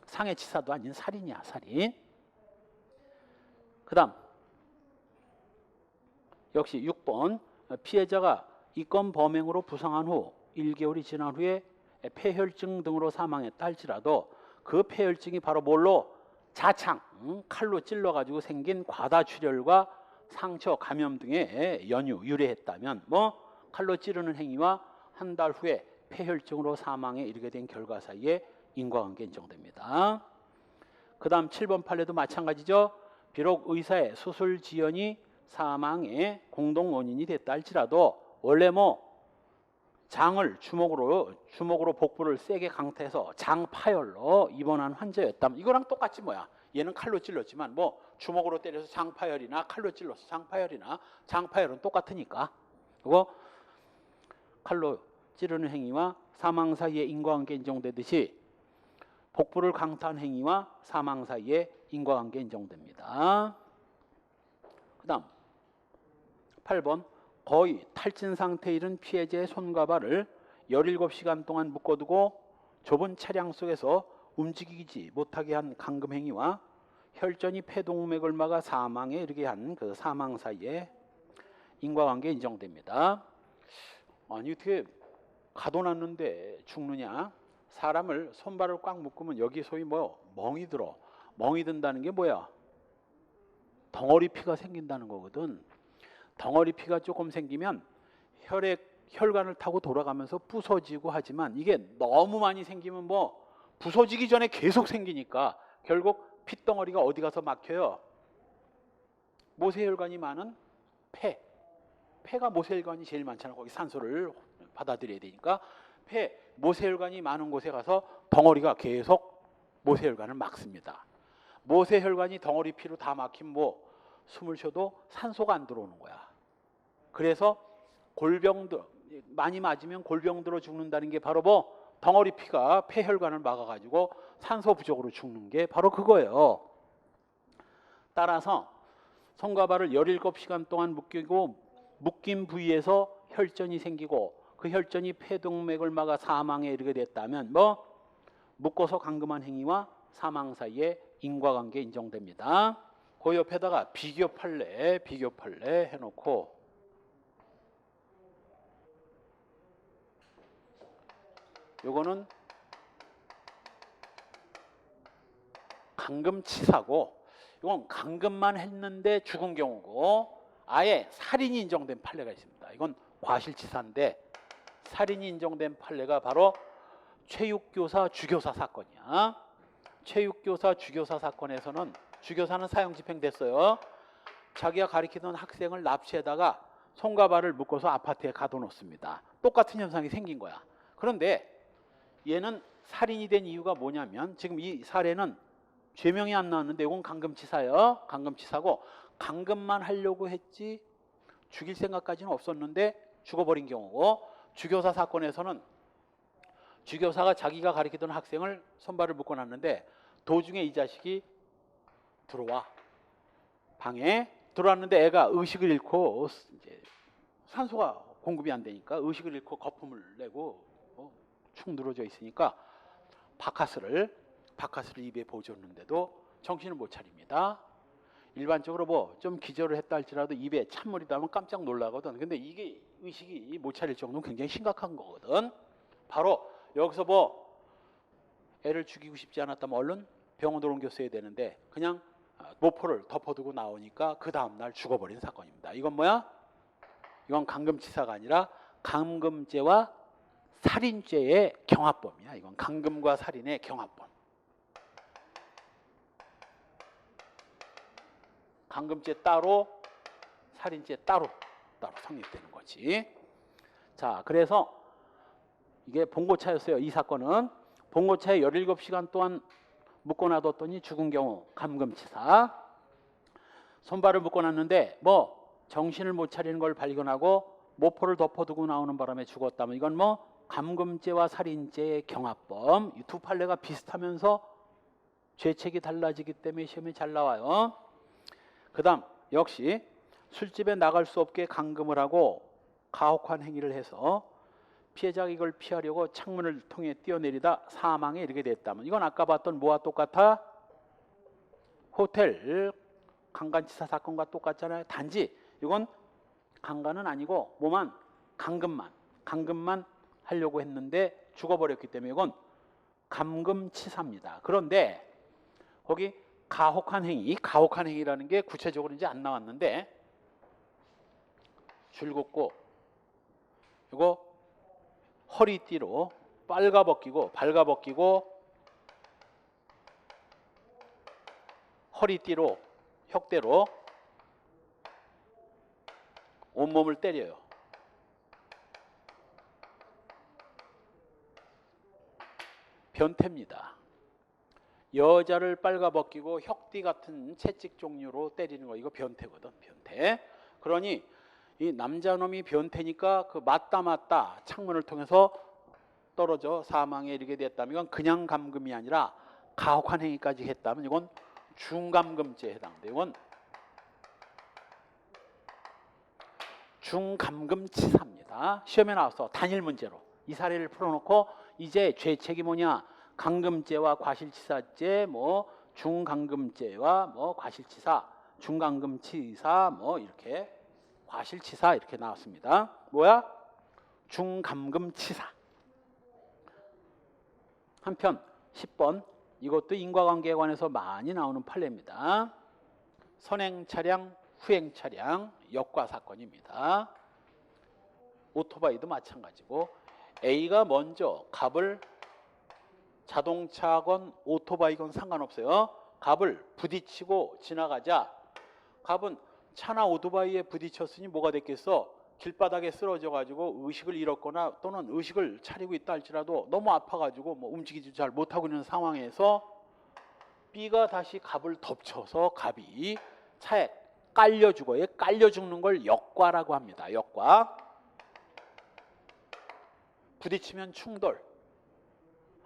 상해치사도 아닌 살인이야 살인. 그 다음 역시 6번 피해자가 이 건 범행으로 부상한 후 1개월이 지난 후에 폐혈증 등으로 사망했다 할지라도 그 폐혈증이 바로 뭘로? 자창, 칼로 찔러가지고 생긴 과다출혈과 상처, 감염 등의 유래했다면 뭐 칼로 찌르는 행위와 한 달 후에 폐혈증으로 사망에 이르게 된 결과 사이에 인과관계 인정됩니다. 그 다음 7번 판례도 마찬가지죠. 비록 의사의 수술 지연이 사망의 공동 원인이 됐다 할지라도 원래 뭐 장을 주먹으로 복부를 세게 강타해서 장파열로 입원한 환자였다면 이거랑 똑같지 뭐야. 얘는 칼로 찔렀지만 뭐 주먹으로 때려서 장파열이나 칼로 찔러서 장파열이나 장파열은 똑같으니까. 그리고 칼로 찌르는 행위와 사망 사이에 인과관계 인정되듯이 복부를 강타한 행위와 사망 사이에 인과관계 인정됩니다. 그 다음 8번 거의 탈진 상태에 이른 피해자의 손과 발을 17시간 동안 묶어두고 좁은 차량 속에서 움직이지 못하게 한 감금 행위와 혈전이 폐동맥을 막아 사망에 이르게 한 그 사망 사이에 인과관계 인정됩니다. 아니 어떻게 가둬놨는데 죽느냐? 사람을 손발을 꽉 묶으면 여기 소위 뭐 멍이 들어. 멍이 든다는 게 뭐야? 덩어리 피가 생긴다는 거거든. 덩어리 피가 조금 생기면 혈관을 타고 돌아가면서 부서지고 하지만 이게 너무 많이 생기면 뭐 부서지기 전에 계속 생기니까 결국 핏덩어리가 어디 가서 막혀요? 모세혈관이 많은 폐 폐가 모세혈관이 제일 많잖아. 거기 산소를 받아들여야 되니까 폐 모세혈관이 많은 곳에 가서 덩어리가 계속 모세혈관을 막습니다. 모세혈관이 덩어리 피로 다 막히면 뭐 숨을 쉬어도 산소가 안 들어오는 거야. 그래서 골병들 많이 맞으면 골병 들어 죽는다는 게 바로 뭐 덩어리 피가 폐혈관을 막아가지고 산소 부족으로 죽는 게 바로 그거예요. 따라서 손과 발을 17시간 동안 묶인 부위에서 혈전이 생기고 그 혈전이 폐동맥을 막아 사망에 이르게 됐다면 뭐 묶어서 감금한 행위와 사망 사이에 인과관계 인정됩니다. 그 옆에다가 비교 판례 해놓고 요거는 감금치사고 이건 감금만 했는데 죽은 경우고 아예 살인이 인정된 판례가 있습니다. 이건 과실치사인데 살인이 인정된 판례가 바로 최육교사 주교사 사건이야. 최육교사 주교사 사건에서는 주교사는 사형 집행됐어요. 자기가 가르치던 학생을 납치해다가 손과 발을 묶어서 아파트에 가둬놓습니다. 똑같은 현상이 생긴 거야. 그런데 얘는 살인이 된 이유가 뭐냐면 지금 이 사례는 죄명이 안 나왔는데 이건 감금치사예요. 감금치사고 감금만 하려고 했지 죽일 생각까지는 없었는데 죽어버린 경우고 주교사 사건에서는 주교사가 자기가 가르치던 학생을 손발을 묶어놨는데 도중에 이 자식이 들어와 방에 들어왔는데 애가 의식을 잃고 이제 산소가 공급이 안 되니까 의식을 잃고 거품을 내고 축 늘어져 있으니까 바카스를 입에 보줬는데도 정신을 못 차립니다. 일반적으로 뭐 좀 기절을 했다 할지라도 입에 찬물이 닿으면 깜짝 놀라거든. 근데 이게 의식이 못 차릴 정도는 굉장히 심각한 거거든. 바로 여기서 뭐 애를 죽이고 싶지 않았다면 얼른 병원으로 옮겼어야 되는데 그냥 모포를 덮어두고 나오니까 그 다음날 죽어버린 사건입니다. 이건 뭐야? 이건 감금치사가 아니라 감금죄와 살인죄의 경합범이야. 이건 감금과 살인의 경합범. 감금죄 따로 살인죄 따로 성립되는 거지. 자, 그래서 이게 봉고차였어요. 이 사건은 봉고차에 17시간 동안 묶어놔뒀더니 죽은 경우 감금치사. 손발을 묶어놨는데 뭐 정신을 못 차리는 걸 발견하고 모포를 덮어두고 나오는 바람에 죽었다면 이건 뭐 감금죄와 살인죄의 경합범. 이 두 판례가 비슷하면서 죄책이 달라지기 때문에 시험에 잘 나와요. 그 다음 역시 술집에 나갈 수 없게 감금을 하고 가혹한 행위를 해서 피해자가 이걸 피하려고 창문을 통해 뛰어내리다 사망에 이르게 됐다면 이건 아까 봤던 뭐와 똑같아? 호텔 강간치사 사건과 똑같잖아요. 단지 이건 강간은 아니고 뭐만 감금만 하려고 했는데 죽어버렸기 때문에 이건 감금치사입니다. 그런데 거기 가혹한 행위라는 게 구체적으로 이제 안 나왔는데 줄 긋고 이거 허리띠로 발가벗기고 허리띠로 혁대로 온몸을 때려요. 변태입니다. 여자를 빨가벗기고 혁띠 같은 채찍 종류로 때리는 거 이거 변태거든. 변태. 그러니 이 남자놈이 변태니까 그 맞다 창문을 통해서 떨어져 사망에 이르게 됐다면 이건 그냥 감금이 아니라 가혹한 행위까지 했다면 이건 중감금죄에 해당돼. 이건 중감금치사입니다. 시험에 나와서 단일 문제로 이 사례를 풀어놓고 이제 죄책이 뭐냐? 감금죄와 과실치사죄, 뭐 중감금죄와 뭐 과실치사, 중감금치사, 뭐 이렇게 과실치사 이렇게 나왔습니다. 뭐야? 중감금치사. 한편 10번 이것도 인과관계에 관해서 많이 나오는 판례입니다. 선행 차량, 후행 차량 역과 사건입니다. 오토바이도 마찬가지고 A가 먼저 갑을 자동차건 오토바이건 상관없어요. 갑을 부딪히고 지나가자 갑은 차나 오토바이에 부딪혔으니 뭐가 됐겠어? 길바닥에 쓰러져 가지고 의식을 잃었거나 또는 의식을 차리고 있다 할지라도 너무 아파 가지고 뭐 움직이지 잘 못하고 있는 상황에서 B가 다시 갑을 덮쳐서 갑이 차에 깔려 죽어요. 깔려 죽는 걸 역과라고 합니다. 역과. 부딪히면 충돌.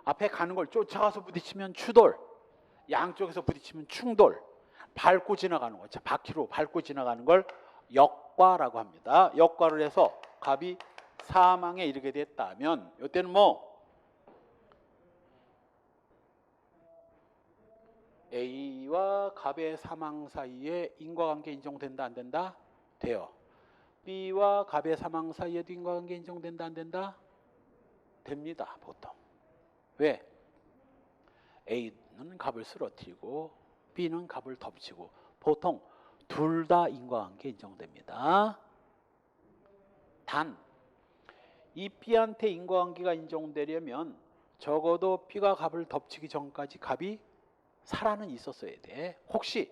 앞에 가는 걸 쫓아가서 부딪히면 추돌. 양쪽에서 부딪히면 충돌. 밟고 지나가는 거, 바퀴로 밟고 지나가는 걸 역과라고 합니다. 역과를 해서 갑이 사망에 이르게 됐다면 이때는 뭐 A와 갑의 사망 사이에 인과관계 인정된다 안 된다? 돼요. B와 갑의 사망 사이에도 인과관계 인정된다 안 된다? 됩니다. 보통. 왜? A는 갑을 쓰러뜨리고 B는 갑을 덮치고 보통 둘 다 인과관계 인정됩니다. 단 이 B한테 인과관계가 인정되려면 적어도 B가 갑을 덮치기 전까지 갑이 살아는 있었어야 돼. 혹시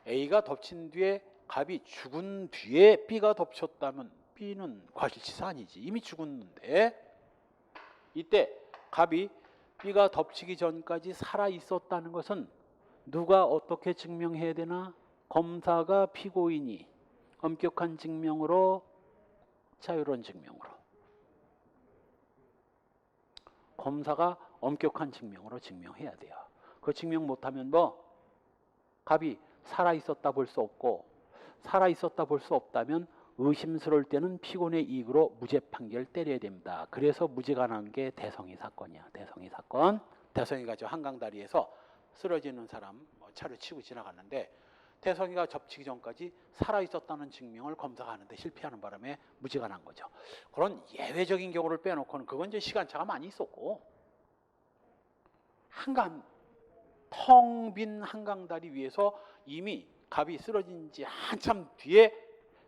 A가 덮친 뒤에 갑이 죽은 뒤에 B가 덮쳤다면 B는 과실치사 아니지. 이미 죽었는데 이때 갑이 B가 덮치기 전까지 살아 있었다는 것은 누가 어떻게 증명해야 되나? 검사가 피고인이 엄격한 증명으로 자유로운 증명으로 검사가 엄격한 증명으로 증명해야 돼요. 그 증명 못하면 뭐 갑이 살아있었다 볼 수 없고 살아있었다 볼 수 없다면 의심스러울 때는 피고인의 이익으로 무죄 판결 때려야 됩니다. 그래서 무죄가 난 게 대성이 사건이야. 대성이 사건. 대성이가 저 한강다리에서 쓰러지는 사람 차를 치고 지나갔는데 대성이가 접치기 전까지 살아있었다는 증명을 검사가 하는데 실패하는 바람에 무죄가 난 거죠. 그런 예외적인 경우를 빼놓고는 그건 이제 시간차가 많이 있었고 한강 텅 빈 한강다리 위에서 이미 갑이 쓰러진 지 한참 뒤에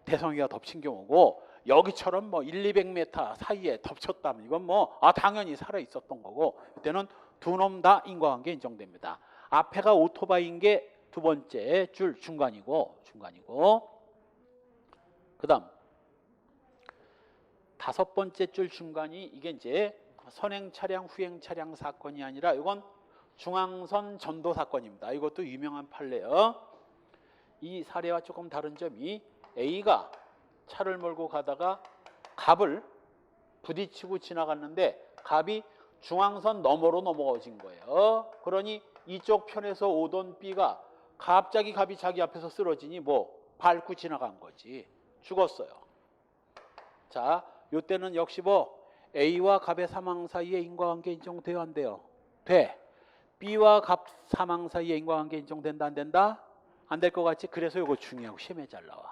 대성이가 덮친 경우고 여기처럼 뭐 1, 200m 사이에 덮쳤다면 이건 뭐 당연히 살아 있었던 거고 이때는 두 놈 다 인과관계 인정됩니다. 앞에가 오토바이인 게 두 번째 줄 중간이고 그다음 다섯 번째 줄 중간이 이게 이제 선행 차량 후행 차량 사건이 아니라 이건 중앙선 전도 사건입니다. 이것도 유명한 판례요. 이 사례와 조금 다른 점이 A가 차를 몰고 가다가 갑을 부딪히고 지나갔는데 갑이 중앙선 너머로 넘어진 거예요. 그러니 이쪽 편에서 오던 B가 갑자기 갑이 자기 앞에서 쓰러지니 뭐 밟고 지나간 거지. 죽었어요. 자, 이때는 역시 뭐 A와 갑의 사망 사이에 인과관계 인정돼요 안 돼요? 돼. B와 갑 사망 사이에 인과관계 인정된다 안 된다? 안 될 것 같지? 그래서 이거 중요하고 시험에 잘 나와.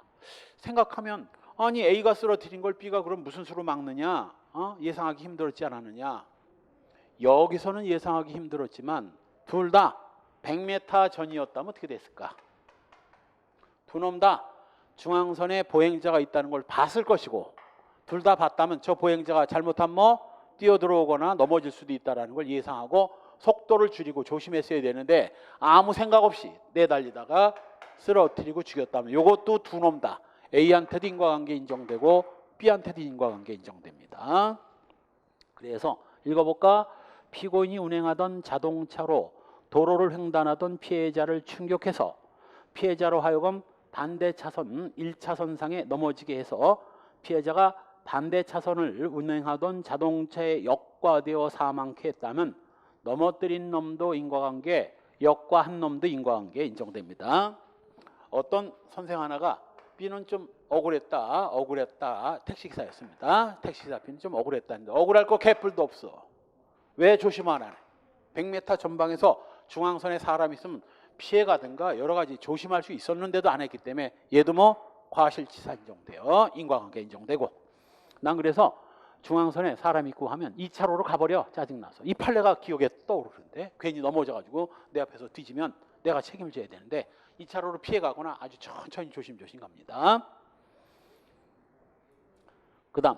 생각하면 아니 A가 쓰러뜨린 걸 B가 그럼 무슨 수로 막느냐? 예상하기 힘들었지 않았느냐? 여기서는 예상하기 힘들었지만 둘 다 100m 전이었다면 어떻게 됐을까? 두 놈 다 중앙선에 보행자가 있다는 걸 봤을 것이고 둘 다 봤다면 저 보행자가 잘못하면 뭐 뛰어들어오거나 넘어질 수도 있다는 걸 예상하고 속도를 줄이고 조심했어야 되는데 아무 생각 없이 내달리다가 쓰러뜨리고 죽였다면 이것도 두 놈 다 A한테도 인과관계 인정되고 B한테도 인과관계 인정됩니다. 그래서 읽어볼까? 피고인이 운행하던 자동차로 도로를 횡단하던 피해자를 충격해서 피해자로 하여금 반대 차선 1차선상에 넘어지게 해서 피해자가 반대 차선을 운행하던 자동차에 역과되어 사망케 했다면 넘어뜨린 놈도 인과관계, 역과한 놈도 인과관계 인정됩니다. 어떤 선생 하나가 B는 좀 억울했다. 택시기사였습니다. 택시기사 B는 좀 억울했다는데 억울할 거 개뿔도 없어. 왜 조심 안 하네? 100m 전방에서 중앙선에 사람이 있으면 피해가든가 여러 가지 조심할 수 있었는데도 안 했기 때문에 얘도 뭐 과실치사 인정돼요. 인과관계 인정되고. 난 그래서 중앙선에 사람 있고 하면 2차로로 가버려. 짜증나서. 이 판례가 기억에 떠오르는데 괜히 넘어져가지고 내 앞에서 뒤지면 내가 책임을 져야 되는데 2차로로 피해가거나 아주 천천히 조심조심 갑니다. 그 다음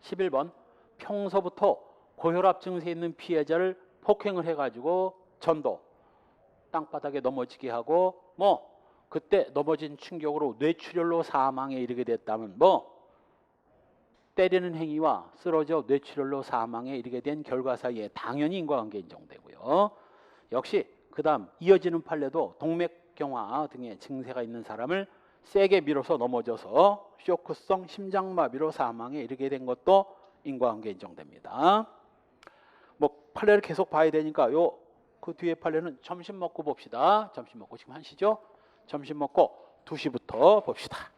11번 평소부터 고혈압 증세 있는 피해자를 폭행을 해가지고 전도 땅바닥에 넘어지게 하고 뭐 그때 넘어진 충격으로 뇌출혈로 사망에 이르게 됐다면 뭐 때리는 행위와 쓰러져 뇌출혈로 사망에 이르게 된 결과 사이에 당연히 인과관계 인정되고요. 역시 그 다음 이어지는 판례도 동맥경화 등의 증세가 있는 사람을 세게 밀어서 넘어져서 쇼크성 심장마비로 사망에 이르게 된 것도 인과관계 인정됩니다. 뭐 판례를 계속 봐야 되니까 그 뒤에 판례는 점심 먹고 봅시다. 점심 먹고 지금 1시죠? 점심 먹고 2시부터 봅시다.